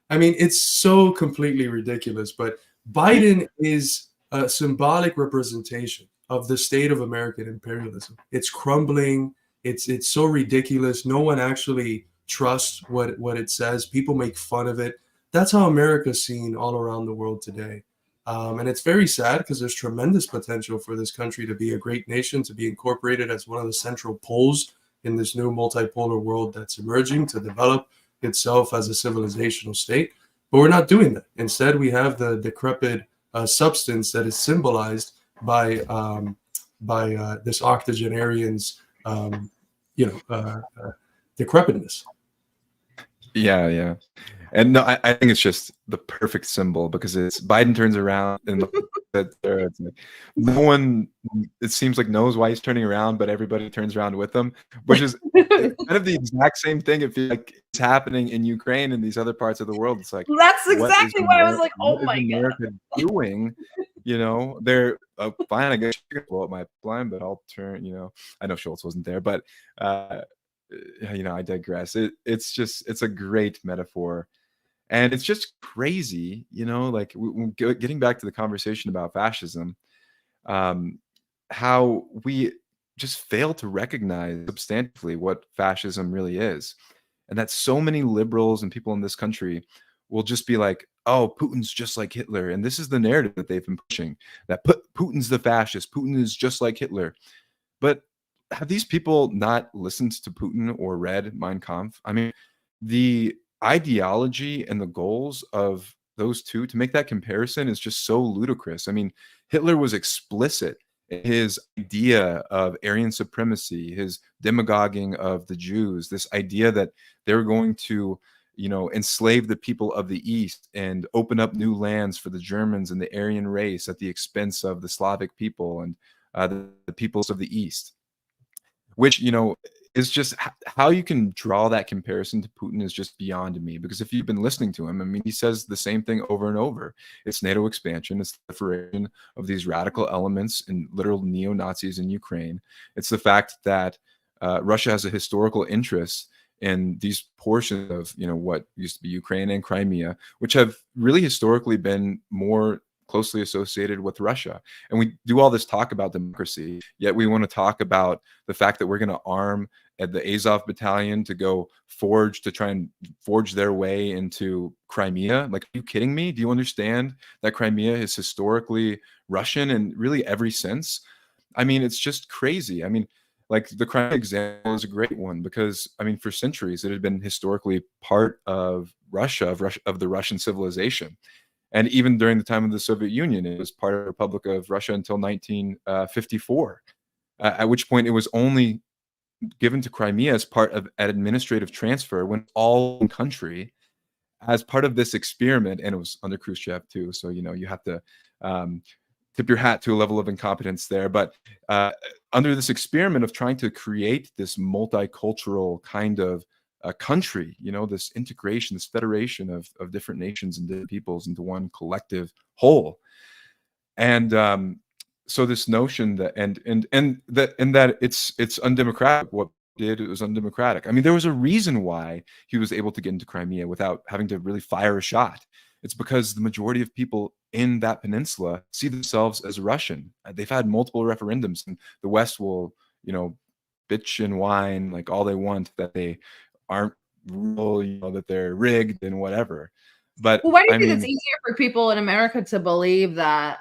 I mean, it's so completely ridiculous, but Biden is a symbolic representation of the state of American imperialism. It's crumbling. It's so ridiculous. No one actually trusts what it says. People make fun of it. That's how America's seen all around the world today. And it's very sad because there's tremendous potential for this country to be a great nation, to be incorporated as one of the central poles in this new multipolar world that's emerging, to develop itself as a civilizational state. But we're not doing that. Instead, we have the decrepit substance that is symbolized by this octogenarian's decrepitness. Yeah. And no, I think it's just the perfect symbol because it's Biden turns around and it's like, no one, it seems like, knows why he's turning around, but everybody turns around with him, which is kind of the exact same thing. It feels like it's happening in Ukraine and these other parts of the world. It's like, that's exactly why I was like, oh my America doing? You know, they're fine. I guess you're gonna blow up my line, but I'll turn. You know, I know Schultz wasn't there, but you know, I digress. It's a great metaphor. And it's just crazy, you know, like getting back to the conversation about fascism, how we just fail to recognize substantively what fascism really is. And that so many liberals and people in this country will just be like, oh, Putin's just like Hitler. And this is the narrative that they've been pushing, that Putin's the fascist. Putin is just like Hitler. But have these people not listened to Putin or read Mein Kampf? I mean, the ideology and the goals of those two, to make that comparison, is just so ludicrous. I mean, Hitler was explicit in his idea of Aryan supremacy, his demagoguing of the Jews, this idea that they were going to, you know, enslave the people of the East and open up new lands for the Germans and the Aryan race at the expense of the Slavic people and the peoples of the East. Which, you know, is just how you can draw that comparison to Putin is just beyond me. Because if you've been listening to him, I mean, he says the same thing over and over. It's NATO expansion. It's the proliferation of these radical elements and literal neo-Nazis in Ukraine. It's the fact that Russia has a historical interest in these portions of, you know, what used to be Ukraine and Crimea, which have really historically been more closely associated with Russia. And we do all this talk about democracy, yet we want to talk about the fact that we're going to arm at the Azov battalion to go try and forge their way into Crimea. Like, are you kidding me? Do you understand that Crimea is historically Russian and really every sense? I mean, it's just crazy. I mean, like, the Crimea example is a great one because, I mean, for centuries, it had been historically part of Russia, of the Russian civilization. And even during the time of the Soviet Union, it was part of the Republic of Russia until 1954, at which point it was only given to Crimea as part of an administrative transfer when all in country as part of this experiment. And it was under Khrushchev too. So, you know, you have to tip your hat to a level of incompetence there. But under this experiment of trying to create this multicultural kind of country, you know, this integration, this federation of different nations and different peoples into one collective whole. And so this notion that that it's undemocratic. What it was undemocratic. I mean, there was a reason why he was able to get into Crimea without having to really fire a shot. It's because the majority of people in that peninsula see themselves as Russian. They've had multiple referendums, and the West will, you know, bitch and whine like all they want that they aren't rule, that they're rigged and whatever. But well, why do you I think mean, it's easier for people in America to believe that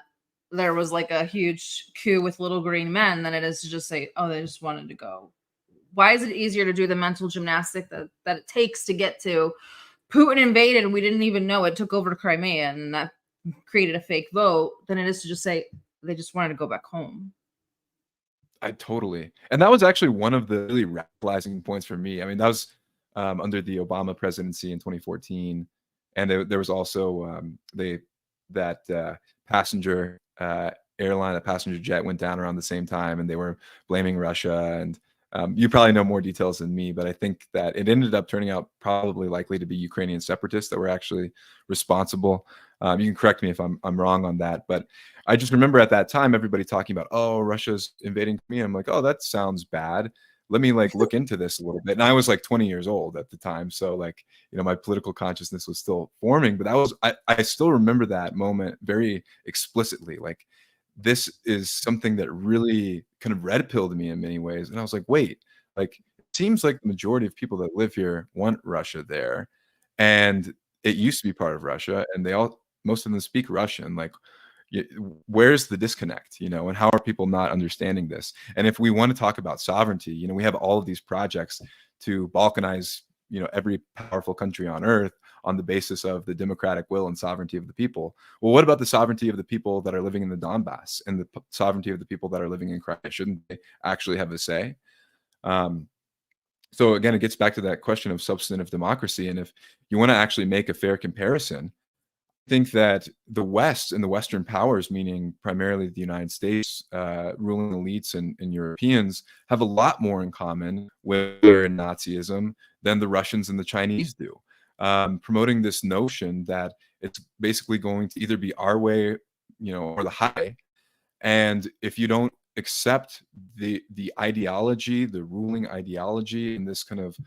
there was like a huge coup with little green men than it is to just say, oh, they just wanted to go? Why is it easier to do the mental gymnastic that it takes to get to Putin invaded and we didn't even know it, took over to Crimea, and that created a fake vote, than it is to just say they just wanted to go back home? I totally. And that was actually one of the really radicalizing points for me. I mean, that was under the Obama presidency in 2014. And there was also that passenger airline, a passenger jet went down around the same time, and they were blaming Russia. And you probably know more details than me, but I think that it ended up turning out probably likely to be Ukrainian separatists that were actually responsible. You can correct me if I'm wrong on that, but I just remember at that time everybody talking about, oh, Russia's invading me. I'm like, oh, that sounds bad. Let me like look into this a little bit. And I was like 20 years old at the time, so like my political consciousness was still forming. But that was I still remember that moment very explicitly. Like, this is something that really kind of red pilled me in many ways. And I was like, wait, like it seems like the majority of people that live here want Russia there, and it used to be part of Russia, and most of them speak Russian. Like, where's the disconnect, and how are people not understanding this? And if we want to talk about sovereignty, we have all of these projects to balkanize, every powerful country on earth on the basis of the democratic will and sovereignty of the people. Well, what about the sovereignty of the people that are living in the Donbass and the sovereignty of the people that are living in Crimea? Shouldn't they actually have a say? So again, it gets back to that question of substantive democracy. And if you want to actually make a fair comparison, think that the West and the Western powers, meaning primarily the United States, ruling elites and Europeans, have a lot more in common with Nazism than the Russians and the Chinese do. Promoting this notion that it's basically going to either be our way, or the highway. And if you don't accept the ideology, the ruling ideology, and this kind of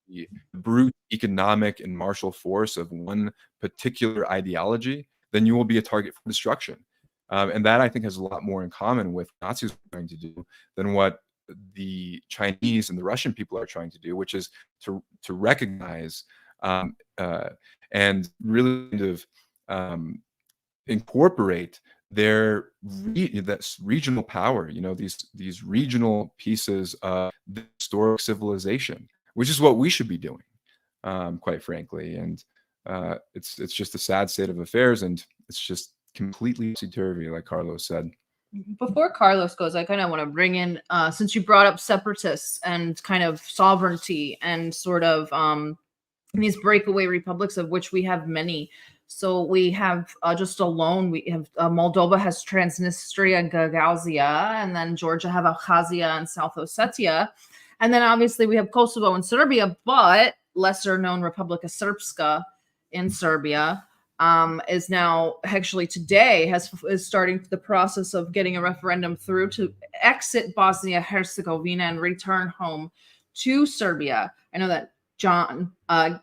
the brute economic and martial force of one particular ideology, then you will be a target for destruction. And that, I think, has a lot more in common with Nazis are trying to do than what the Chinese and the Russian people are trying to do, which is to recognize and really kind of incorporate their regional power, these regional pieces of the historic civilization, which is what we should be doing, quite frankly. And it's just a sad state of affairs, and it's just completely topsy-turvy, like Carlos said. Before Carlos goes, I kind of want to bring in, since you brought up separatists and kind of sovereignty and sort of these breakaway republics, of which we have many. So we have just alone, we have Moldova has Transnistria and Gagauzia, and then Georgia have Abkhazia and South Ossetia. And then obviously we have Kosovo and Serbia, but lesser known Republika Srpska in Serbia is now actually today is starting the process of getting a referendum through to exit Bosnia Herzegovina and return home to Serbia. I know that John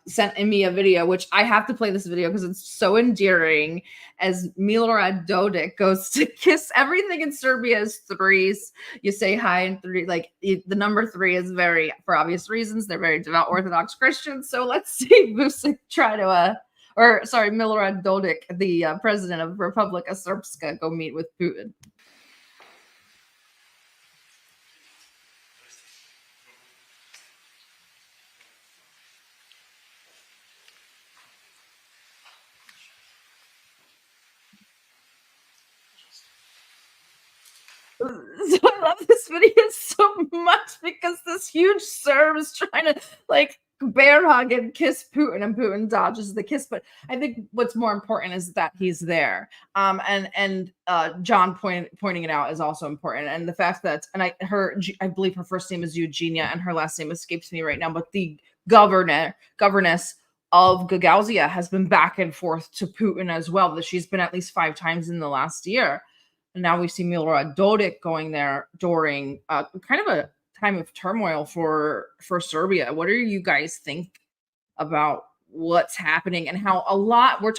sent me a video, which I have to play this video because it's so endearing, as Milorad Dodik goes to kiss everything in Serbia is threes. You say hi in three, like the number three is very, for obvious reasons, they're very devout Orthodox Christians. So let's see Vucic try to, Milorad Dodik, the president of Republika Srpska, go meet with Putin. So I love this video so much because this huge Serb is trying to like bear hug and kiss Putin, and Putin dodges the kiss. But I think what's more important is that he's there. And John pointing it out is also important. And the fact that, and I believe her first name is Eugenia and her last name escapes me right now, but the governess of Gagauzia has been back and forth to Putin as well, that she's been at least 5 times in the last year. And now we see Milorad Dodik going there during kind of a time of turmoil for Serbia. What do you guys think about what's happening and how a lot we're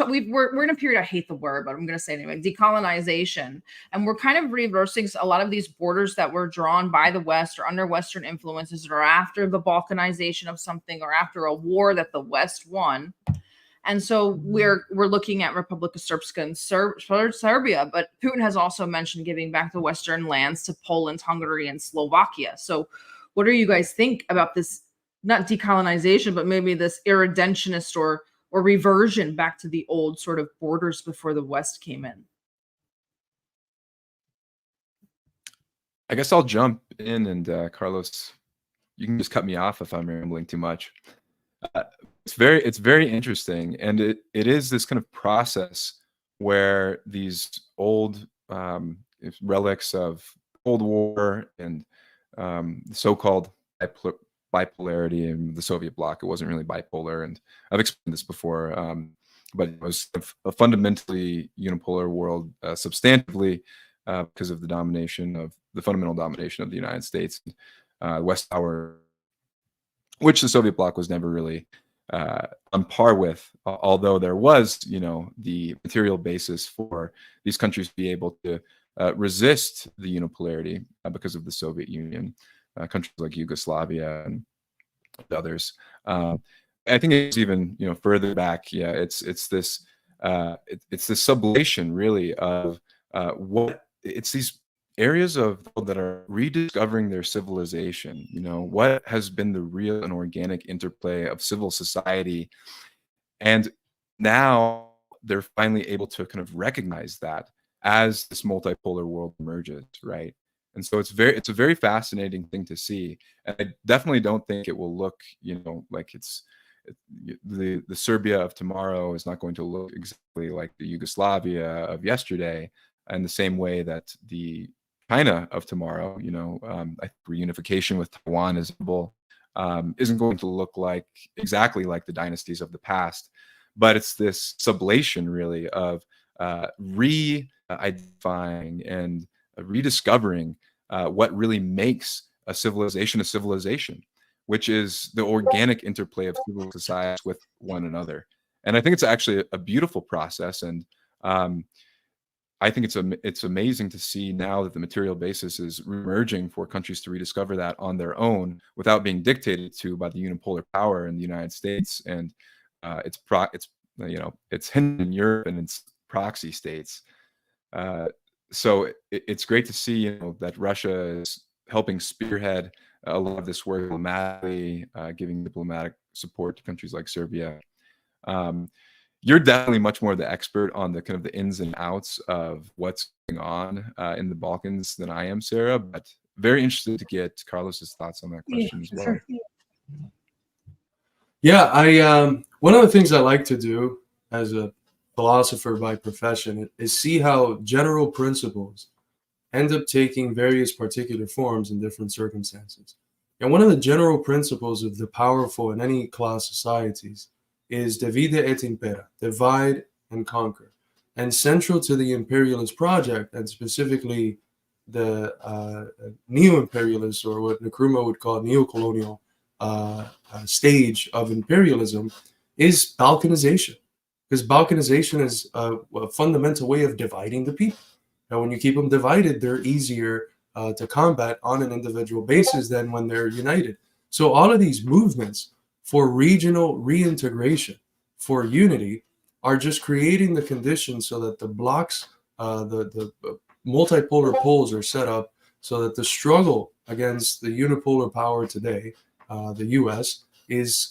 in a period, I hate the word, but I'm going to say it anyway, decolonization, and we're kind of reversing a lot of these borders that were drawn by the West or under Western influences, or after the balkanization of something, or after a war that the West won. And so we're looking at Republika Srpska and Serbia, but Putin has also mentioned giving back the Western lands to Poland, Hungary, and Slovakia. So what do you guys think about this, not decolonization, but maybe this irredentionist or reversion back to the old sort of borders before the West came in? I guess I'll jump in, and Carlos, you can just cut me off if I'm rambling too much. It's very interesting, and it is this kind of process where these old relics of Cold War and the so-called bipolarity in the Soviet bloc. It wasn't really bipolar, and I've explained this before, but it was a fundamentally unipolar world, substantively, because of the fundamental domination of the United States, West Power, which the Soviet bloc was never really on par with, although there was, the material basis for these countries to be able to resist the unipolarity because of the Soviet Union, countries like Yugoslavia and others. I think it's even further back. Yeah, it's this sublation really of it's these areas of the world that are rediscovering their civilization. What has been the real and organic interplay of civil society, and now they're finally able to kind of recognize that as this multipolar world emerges, right? And so it's a very fascinating thing to see, and I definitely don't think it will look like the Serbia of tomorrow is not going to look exactly like the Yugoslavia of yesterday, in the same way that the China of tomorrow, I think reunification with Taiwan isn't going to look exactly like the dynasties of the past, but it's this sublation really of re-identifying and rediscovering what really makes a civilization, which is the organic interplay of civil societies with one another. And I think it's actually a beautiful process, and I think it's amazing to see now that the material basis is emerging for countries to rediscover that on their own without being dictated to by the unipolar power in the United States and it's hindered in Europe and its proxy states. So it's great to see that Russia is helping spearhead a lot of this work diplomatically, giving diplomatic support to countries like Serbia. You're definitely much more the expert on the kind of the ins and outs of what's going on in the Balkans than I am, Sarah, but very interested to get Carlos's thoughts on that question as well. Sure. Yeah, one of the things I like to do as a philosopher by profession is see how general principles end up taking various particular forms in different circumstances. And one of the general principles of the powerful in any class societies is divide et impera, divide and conquer. And central to the imperialist project, and specifically the neo-imperialist, or what Nkrumah would call neo-colonial stage of imperialism, is balkanization. Because balkanization is a fundamental way of dividing the people. Now, when you keep them divided, they're easier to combat on an individual basis than when they're united. So all of these movements for regional reintegration, for unity, are just creating the conditions so that the blocks, the multipolar poles are set up so that the struggle against the unipolar power today, the US,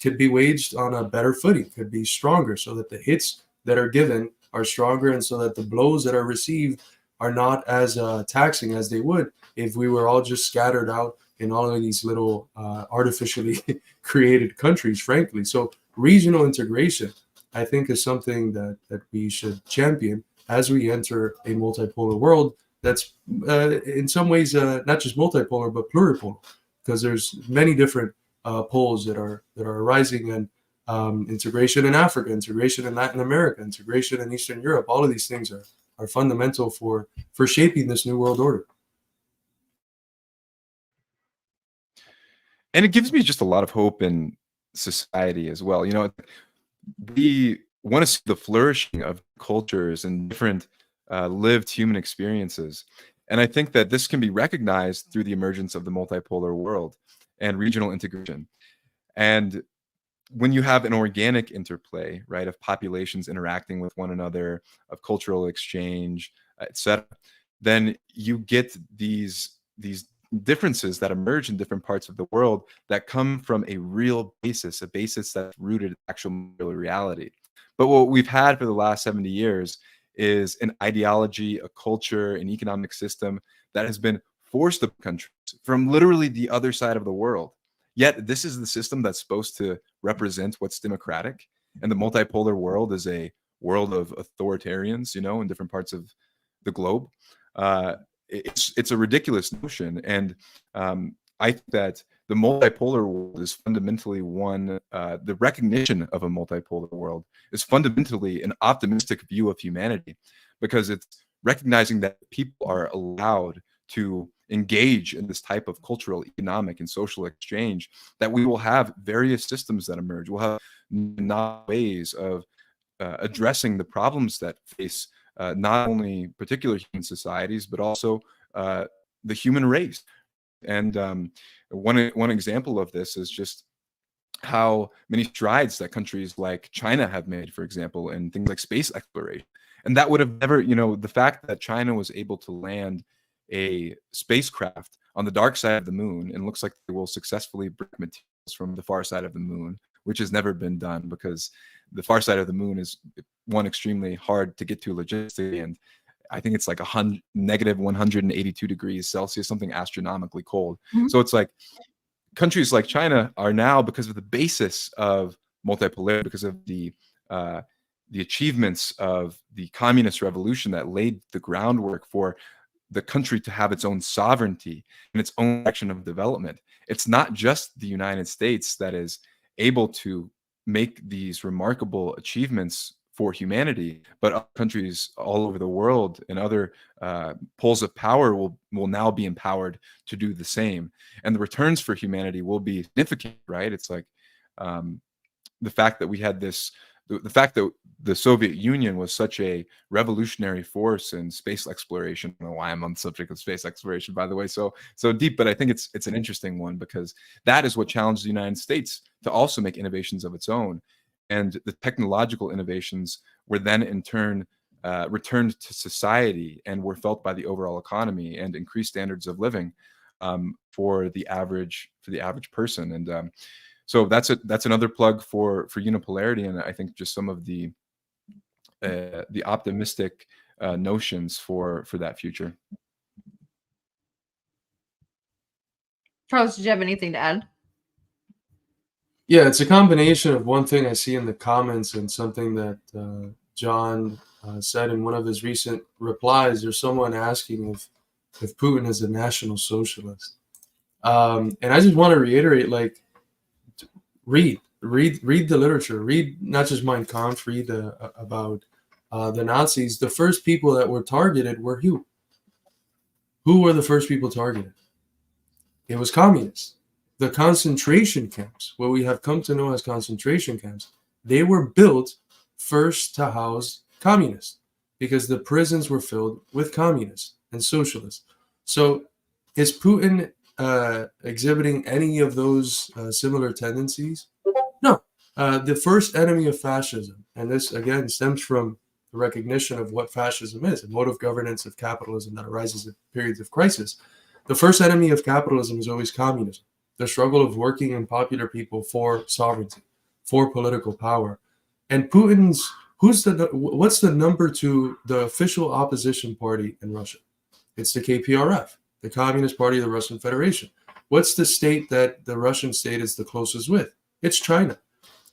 could be waged on a better footing, could be stronger, so that the hits that are given are stronger, and so that the blows that are received are not as taxing as they would if we were all just scattered out in all of these little artificially created countries, frankly. So regional integration, I think, is something that we should champion as we enter a multipolar world that's in some ways not just multipolar, but pluripolar, because there's many different poles that are arising, and integration in Africa, integration in Latin America, integration in Eastern Europe. All of these things are fundamental for shaping this new world order. And it gives me just a lot of hope in society as well. we want to see the flourishing of cultures and different lived human experiences. And I think that this can be recognized through the emergence of the multipolar world and regional integration. And when you have an organic interplay, right, of populations interacting with one another, of cultural exchange, etc., then you get these differences that emerge in different parts of the world that come from a real basis, a basis that's rooted in actual reality. But what we've had for the last 70 years is an ideology, a culture, an economic system that has been forced upon countries from literally the other side of the world. Yet this is the system that's supposed to represent what's democratic. And the multipolar world is a world of authoritarians, in different parts of the globe. It's a ridiculous notion. And I think that the multipolar world is fundamentally one, the recognition of a multipolar world is fundamentally an optimistic view of humanity, because it's recognizing that people are allowed to engage in this type of cultural, economic, and social exchange, that we will have various systems that emerge. We'll have novel ways of addressing the problems that face not only particular human societies, but also the human race. And one example of this is just how many strides that countries like China have made, for example, in things like space exploration. And that would have never, the fact that China was able to land a spacecraft on the dark side of the moon, and looks like they will successfully bring materials from the far side of the moon, which has never been done, because the far side of the moon is one, extremely hard to get to logistically, and I think it's like negative 182 degrees Celsius, something astronomically cold. Mhm. So it's like countries like China are now, because of the basis of multipolarity, because of the achievements of the communist revolution that laid the groundwork for the country to have its own sovereignty and its own direction of development. It's not just the United States that is able to make these remarkable achievements for humanity, but other countries all over the world and other poles of power will now be empowered to do the same. And the returns for humanity will be significant, right? It's like the fact that we had this, the fact that the Soviet Union was such a revolutionary force in space exploration. I don't know why I'm on the subject of space exploration, by the way, so deep, but I think it's an interesting one, because that is what challenged the United States to also make innovations of its own. And the technological innovations were then in turn returned to society and were felt by the overall economy and increased standards of living for the average person. And so that's another plug for unipolarity, and I think just some of the optimistic notions for that future. Charles, did you have anything to add? Yeah, it's a combination of one thing I see in the comments and something that John said in one of his recent replies. There's someone asking if Putin is a national socialist, and I just want to reiterate, like, read the literature, read not just Mein Kampf, read about the Nazis. The first people that were targeted were who? Who were the first people targeted? It was communists. The concentration camps, what we have come to know as concentration camps, they were built first to house communists, because the prisons were filled with communists and socialists. So is Putin exhibiting any of those similar tendencies? No. The first enemy of fascism, and this again stems from the recognition of what fascism is, a mode of governance of capitalism that arises in periods of crisis. The first enemy of capitalism is always communism, the struggle of working and popular people for sovereignty, for political power. And Putin's, what's the number to the official opposition party in Russia? It's the KPRF, the Communist Party of the Russian Federation. What's the state that the Russian state is the closest with? It's China.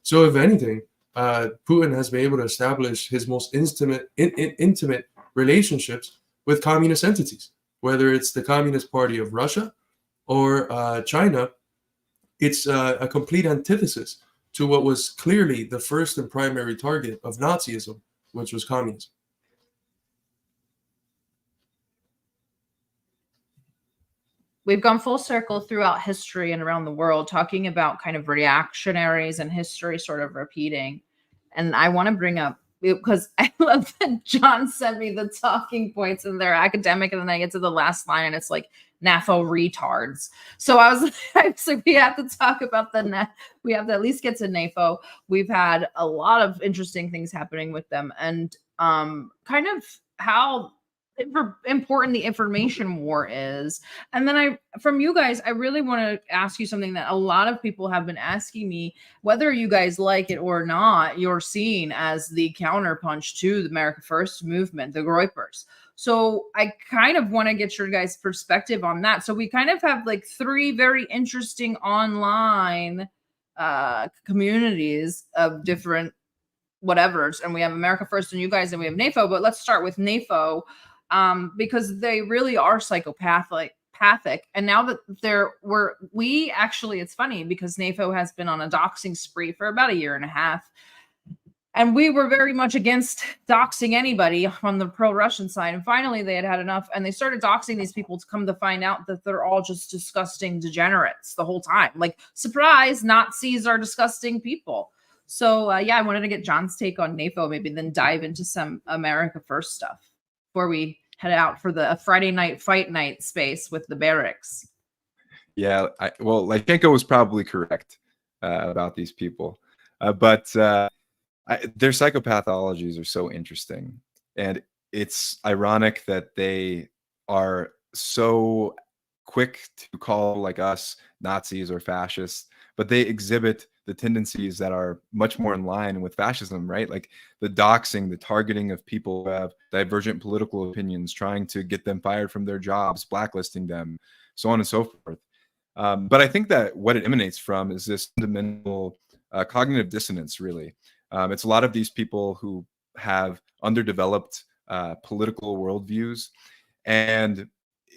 So if anything, Putin has been able to establish his most intimate relationships with communist entities, whether it's the Communist Party of Russia or China. It's a complete antithesis to what was clearly the first and primary target of Nazism, which was communism. We've gone full circle throughout history and around the world, talking about kind of reactionaries and history sort of repeating. And I want to bring up, because I love that John sent me the talking points and they're academic, and then I get to the last line and it's like NAFO retards. So I was like, we have to talk about we have to at least get to NAFO. We've had a lot of interesting things happening with them, and kind of how important the information war is. And then from you guys, I really want to ask you something that a lot of people have been asking me, whether you guys like it or not. You're seen as the counterpunch to the America First movement, the Groypers. So I kind of want to get your guys' perspective on that. So we kind of have like three very interesting online communities of different whatevers, and we have America First and you guys, and we have NAFO. But let's start with NAFO, because they really are psychopathic. And now that we actually, it's funny because NAFO has been on a doxing spree for about a year and a half. And we were very much against doxing anybody on the pro-Russian side. And finally, they had enough. And they started doxing these people to come to find out that they're all just disgusting degenerates the whole time. Like, surprise, Nazis are disgusting people. So, I wanted to get John's take on NAFO, maybe then dive into some America First stuff before we head out for the Friday night fight night space with the barracks. Yeah, Lyshenko was probably correct about these people. But their psychopathologies are so interesting. And it's ironic that they are so quick to call, like us, Nazis or fascists, but they exhibit the tendencies that are much more in line with fascism, right? Like the doxing, the targeting of people who have divergent political opinions, trying to get them fired from their jobs, blacklisting them, so on and so forth. But I think that what it emanates from is this fundamental cognitive dissonance, really. It's a lot of these people who have underdeveloped political worldviews, and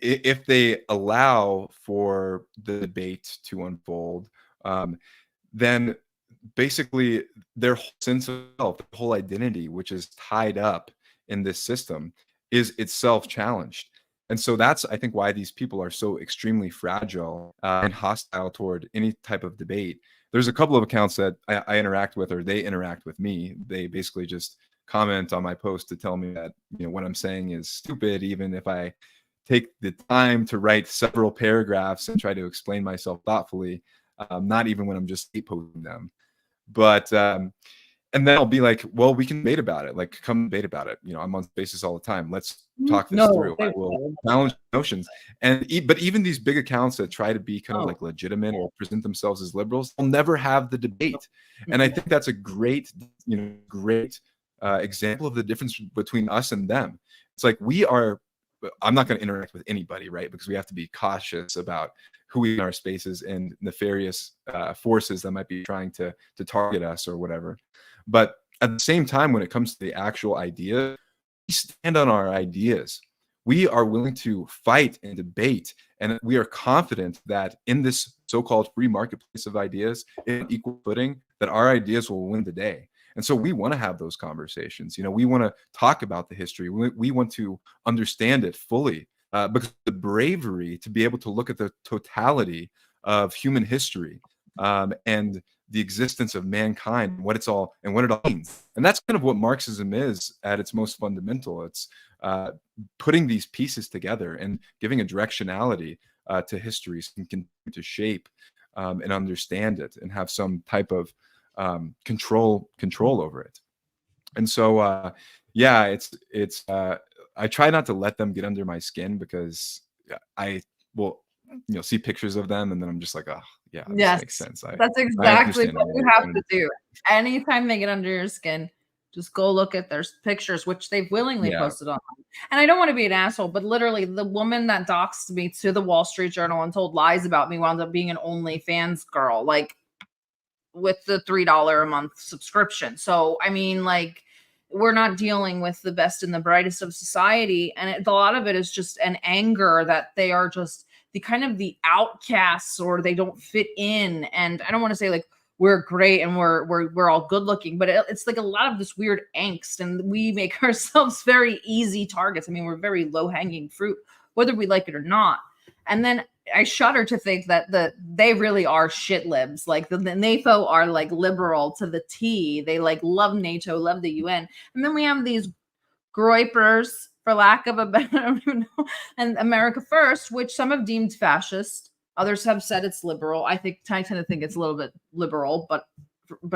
if they allow for the debate to unfold, then basically their whole sense of self, their whole identity, which is tied up in this system, is itself challenged. And so that's, I think, why these people are so extremely fragile and hostile toward any type of debate. There's a couple of accounts that I interact with, or they interact with me. They basically just comment on my post to tell me that, what I'm saying is stupid, even if I take the time to write several paragraphs and try to explain myself thoughtfully, not even when I'm just posting them. But and then I'll be like, well, we can debate about it. Like, come debate about it. I'm on Spaces all the time. Let's talk this through. I will challenge notions. But even these big accounts that try to be kind of like legitimate or present themselves as liberals, they'll never have the debate. And I think that's a great example of the difference between us and them. It's like I'm not going to interact with anybody, right? Because we have to be cautious about who we in our spaces and nefarious forces that might be trying to target us or whatever. But at the same time, when it comes to the actual idea, we stand on our ideas. We are willing to fight and debate, and we are confident that in this so-called free marketplace of ideas, in equal footing, that our ideas will win the day. And so we want to have those conversations. We want to talk about the history. We want to understand it fully, because the bravery to be able to look at the totality of human history and the existence of mankind, what it all means. And that's kind of what Marxism is at its most fundamental. It's putting these pieces together and giving a directionality to history so you can continue to shape and understand it and have some type of control over it. And so it's I try not to let them get under my skin, because I will see pictures of them and then I'm just like, oh yeah, this makes sense. That's exactly what you have to do. Anytime they get under your skin, just go look at their pictures, which they've willingly posted online. And I don't want to be an asshole, but literally the woman that doxed me to the Wall Street Journal and told lies about me wound up being an OnlyFans girl, like with the $3 a month subscription. So, I mean, like, we're not dealing with the best and the brightest of society. And a lot of it is just an anger that they are just the outcasts, or they don't fit in. And I don't want to say like we're great and we're all good looking, but it's like a lot of this weird angst, and we make ourselves very easy targets. I mean, we're very low hanging fruit, whether we like it or not. And then I shudder to think that they really are shit libs. Like the NAFO are like liberal to the T. They like love NATO, love the UN. And then we have these groypers, for lack of a better, and America First, which some have deemed fascist. Others have said it's liberal. I tend to think it's a little bit liberal, but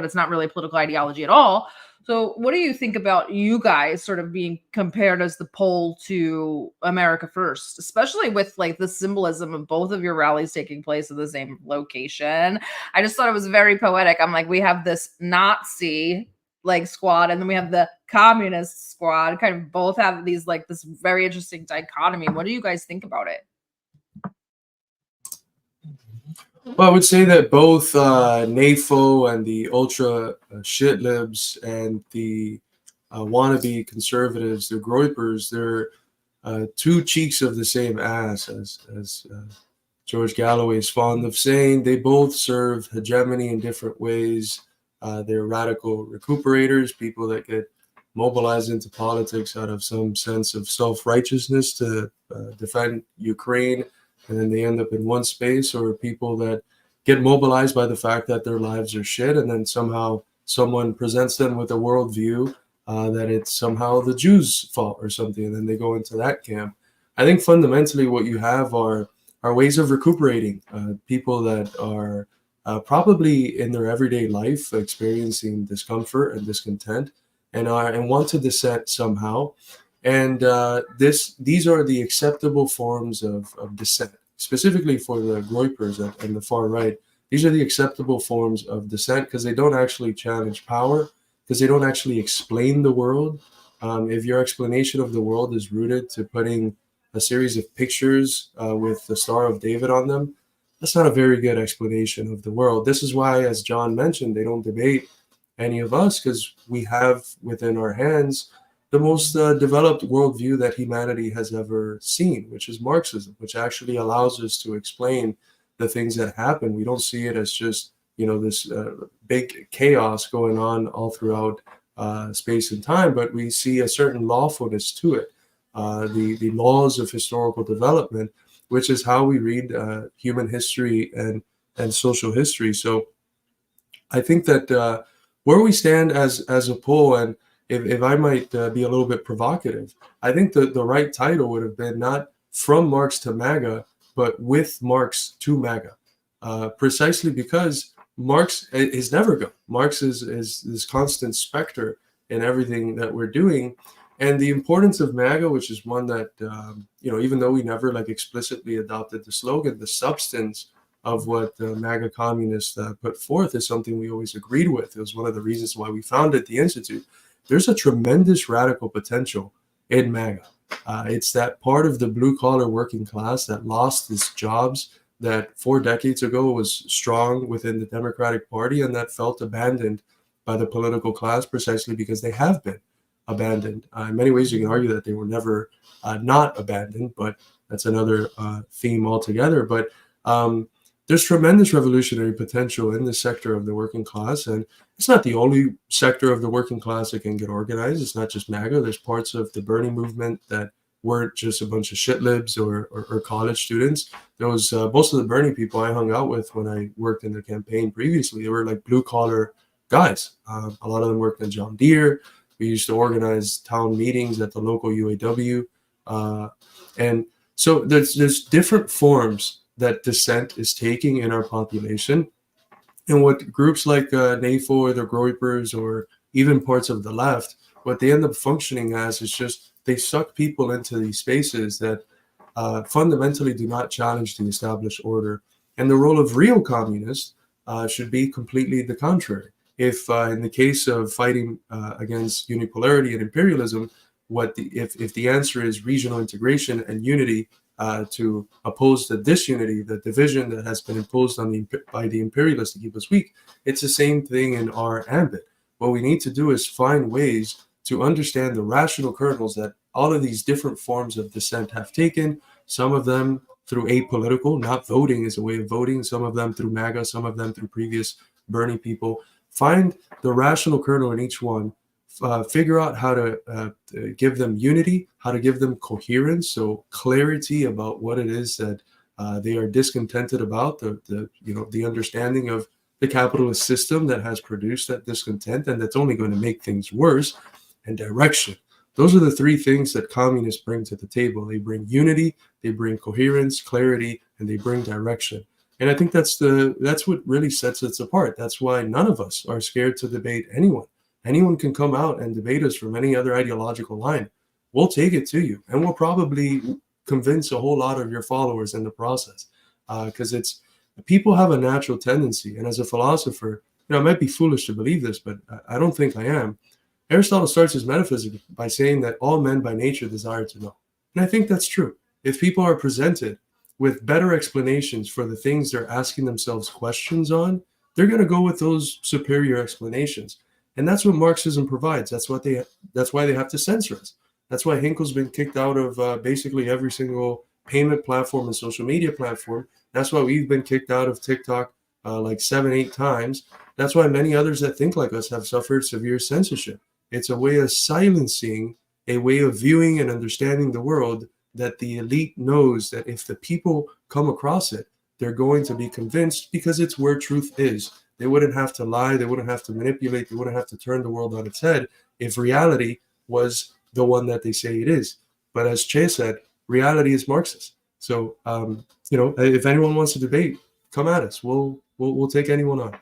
it's not really a political ideology at all. So what do you think about you guys sort of being compared as the pole to America First, especially with like the symbolism of both of your rallies taking place at the same location? I just thought it was very poetic. I'm like, we have this Nazi like squad, and then we have the communist squad, kind of both have these like this very interesting dichotomy. What do you guys think about it? Well, I would say that both NAFO and the ultra shit libs and the wannabe conservatives, the groypers, they're two cheeks of the same ass, as George Galloway is fond of saying. They both serve hegemony in different ways. They're radical recuperators, people that get mobilized into politics out of some sense of self-righteousness to defend Ukraine, and then they end up in one space, or people that get mobilized by the fact that their lives are shit, and then somehow someone presents them with a worldview that it's somehow the Jews' fault or something, and then they go into that camp. I think fundamentally what you have are ways of recuperating, people that are probably in their everyday life experiencing discomfort and discontent, and want to dissent somehow. And these are the acceptable forms of dissent, specifically for the groypers and the far right. These are the acceptable forms of dissent because they don't actually challenge power, because they don't actually explain the world. If your explanation of the world is rooted to putting a series of pictures with the Star of David on them, that's not a very good explanation of the world. This is why, as John mentioned, they don't debate any of us, because we have within our hands the most developed worldview that humanity has ever seen, which is Marxism, which actually allows us to explain the things that happen. We don't see it as just, this big chaos going on all throughout space and time, but we see a certain lawfulness to it, the laws of historical development, which is how we read human history and social history. So I think that where we stand as a poll, and if I might be a little bit provocative, I think the right title would have been not From Marx to MAGA, but With Marx to MAGA, precisely because Marx is never gone. Marx is this constant specter in everything that we're doing. And the importance of MAGA, which is one that, even though we never like explicitly adopted the slogan, the substance of what the MAGA communists put forth is something we always agreed with. It was one of the reasons why we founded the Institute. There's a tremendous radical potential in MAGA. It's that part of the blue-collar working class that lost its jobs, that 4 decades ago was strong within the Democratic Party, and that felt abandoned by the political class precisely because they have been abandoned. In many ways, you can argue that they were never not abandoned, but that's another theme altogether. But there's tremendous revolutionary potential in this sector of the working class, and it's not the only sector of the working class that can get organized. It's not just MAGA. There's parts of the Bernie movement that weren't just a bunch of shit libs or college students. There was most of the Bernie people I hung out with when I worked in the campaign previously. They were like blue-collar guys. A lot of them worked in John Deere. We used to organize town meetings at the local UAW. And so there's different forms that dissent is taking in our population. And what groups like NAFO or the groypers or even parts of the left, what they end up functioning as is just they suck people into these spaces that fundamentally do not challenge the established order. And the role of real communists should be completely the contrary. If in the case of fighting against unipolarity and imperialism, if the answer is regional integration and unity to oppose the disunity, the division that has been imposed by the imperialists to keep us weak, it's the same thing in our ambit. What we need to do is find ways to understand the rational kernels that all of these different forms of dissent have taken, some of them through apolitical, not voting is a way of voting, some of them through MAGA, some of them through previous Bernie people. Find the rational kernel in each one, figure out how to give them unity, how to give them coherence, so clarity about what it is that They are discontented about the understanding of the capitalist system that has produced that discontent, and that's only going to make things worse, and direction. Those are the three things that communists bring to the table. They bring unity, they bring coherence, clarity, and they bring direction. And I think that's what really sets us apart. That's why none of us are scared to debate anyone. Anyone can come out and debate us from any other ideological line. We'll take it to you, and we'll probably convince a whole lot of your followers in the process, because people have a natural tendency. And as a philosopher, it might be foolish to believe this, but I don't think I am. Aristotle starts his metaphysics by saying that all men by nature desire to know. And I think that's true. If people are presented with better explanations for the things they're asking themselves questions on, they're going to go with those superior explanations. And that's what Marxism provides. That's why they have to censor us. That's why Hinkle's been kicked out of basically every single payment platform and social media platform. That's why we've been kicked out of TikTok like 7-8 times. That's why many others that think like us have suffered severe censorship. It's a way of silencing, a way of viewing and understanding the world that the elite knows that if the people come across it, they're going to be convinced because it's where truth is. They wouldn't have to lie. They wouldn't have to manipulate. They wouldn't have to turn the world on its head if reality was the one that they say it is. But as Che said, reality is Marxist. So, if anyone wants to debate, come at us. We'll take anyone on.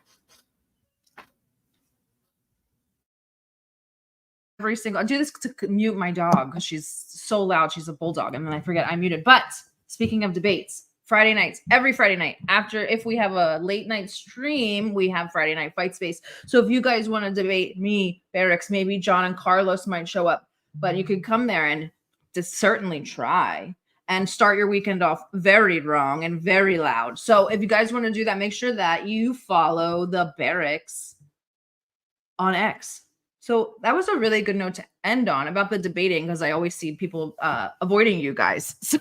I do this to mute my dog because she's so loud. She's a bulldog, and then I forget I muted. But speaking of debates, Friday nights, every Friday night, if we have a late night stream, we have Friday night fight space. So if you guys want to debate me, Barracks, maybe John and Carlos might show up, but you could come there and just certainly try and start your weekend off very wrong and very loud. So if you guys want to do that, make sure that you follow the Barracks on X. So that was a really good note to end on about the debating, because I always see people avoiding you guys. So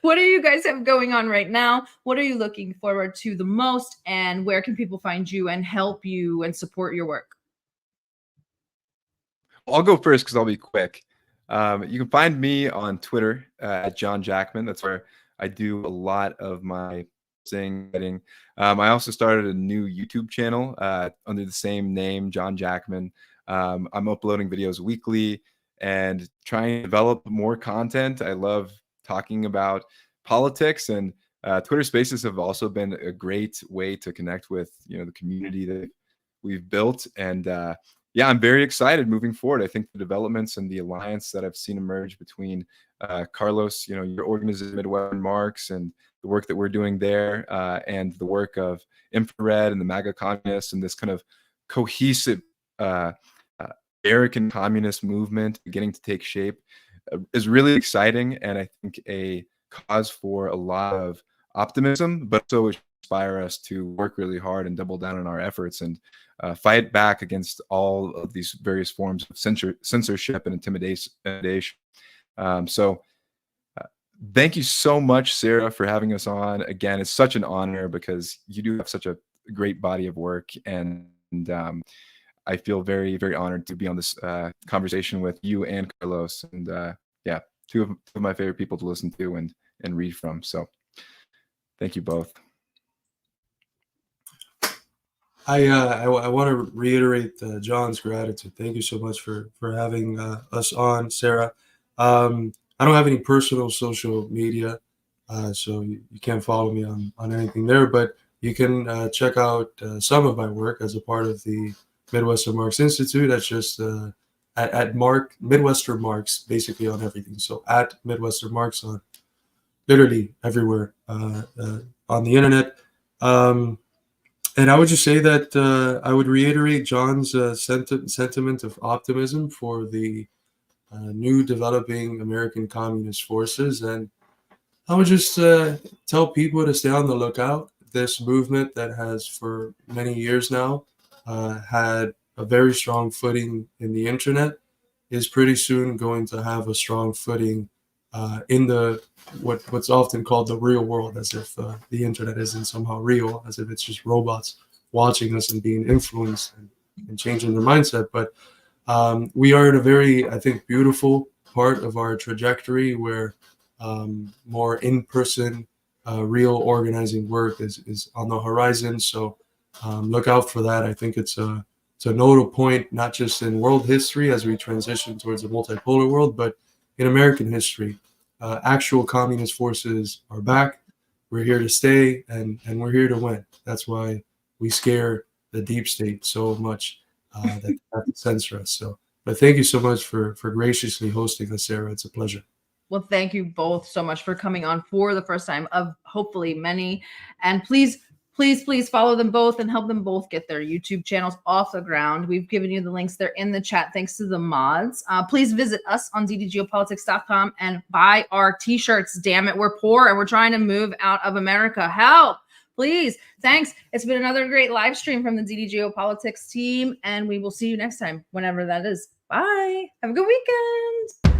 what do you guys have going on right now? What are you looking forward to the most? And where can people find you and help you and support your work? I'll go first because I'll be quick. You can find me on Twitter at John Jackman. That's where I do a lot of my writing. I also started a new YouTube channel under the same name, John Jackman. I'm uploading videos weekly and trying to develop more content. I love talking about politics, and Twitter Spaces have also been a great way to connect with the community that we've built. And yeah, I'm very excited moving forward. I think the developments and the alliance that I've seen emerge between Carlos, your organization, Midwestern Marx, and the work that we're doing there, and the work of Infrared and the MAGA communists, and this kind of cohesive American communist movement beginning to take shape is really exciting, and I think a cause for a lot of optimism, but also inspire us to work really hard and double down on our efforts and fight back against all of these various forms of censorship and intimidation. So thank you so much, Sarah, for having us on. Again, it's such an honor because you do have such a great body of work, and I feel very, very honored to be on this conversation with you and Carlos. And yeah, two of my favorite people to listen to and read from. So thank you both. I want to reiterate John's gratitude. Thank you so much for having us on, Sarah. I don't have any personal social media, so you can't follow me on anything there, but you can check out some of my work as a part of the Midwestern Marx Institute. That's just at Midwestern Marx, basically on everything. So at Midwestern Marx on literally everywhere on the internet. And I would just say that I would reiterate John's sentiment of optimism for the new developing American communist forces. And I would just tell people to stay on the lookout. This movement that has for many years now had a very strong footing in the internet is pretty soon going to have a strong footing in the what's often called the real world, as if the internet isn't somehow real, as if it's just robots watching us and being influenced and changing their mindset. But we are in a very, I think, beautiful part of our trajectory where more in-person real organizing work is on the horizon. So look out for that. I think it's a nodal point, not just in world history as we transition towards a multipolar world, but in American history. Actual communist forces are back. We're here to stay, and we're here to win. That's why we scare the deep state so much that they have to censor us. So, but thank you so much for graciously hosting us, Sarah. It's a pleasure. Well, thank you both so much for coming on for the first time of hopefully many. And please follow them both and help them both get their YouTube channels off the ground. We've given you the links. They're in the chat thanks to the mods. Please visit us on ddgeopolitics.com and buy our t-shirts. Damn it, we're poor and we're trying to move out of America. Help, please. Thanks. It's been another great live stream from the DD Geopolitics team, and we will see you next time, whenever that is. Bye. Have a good weekend.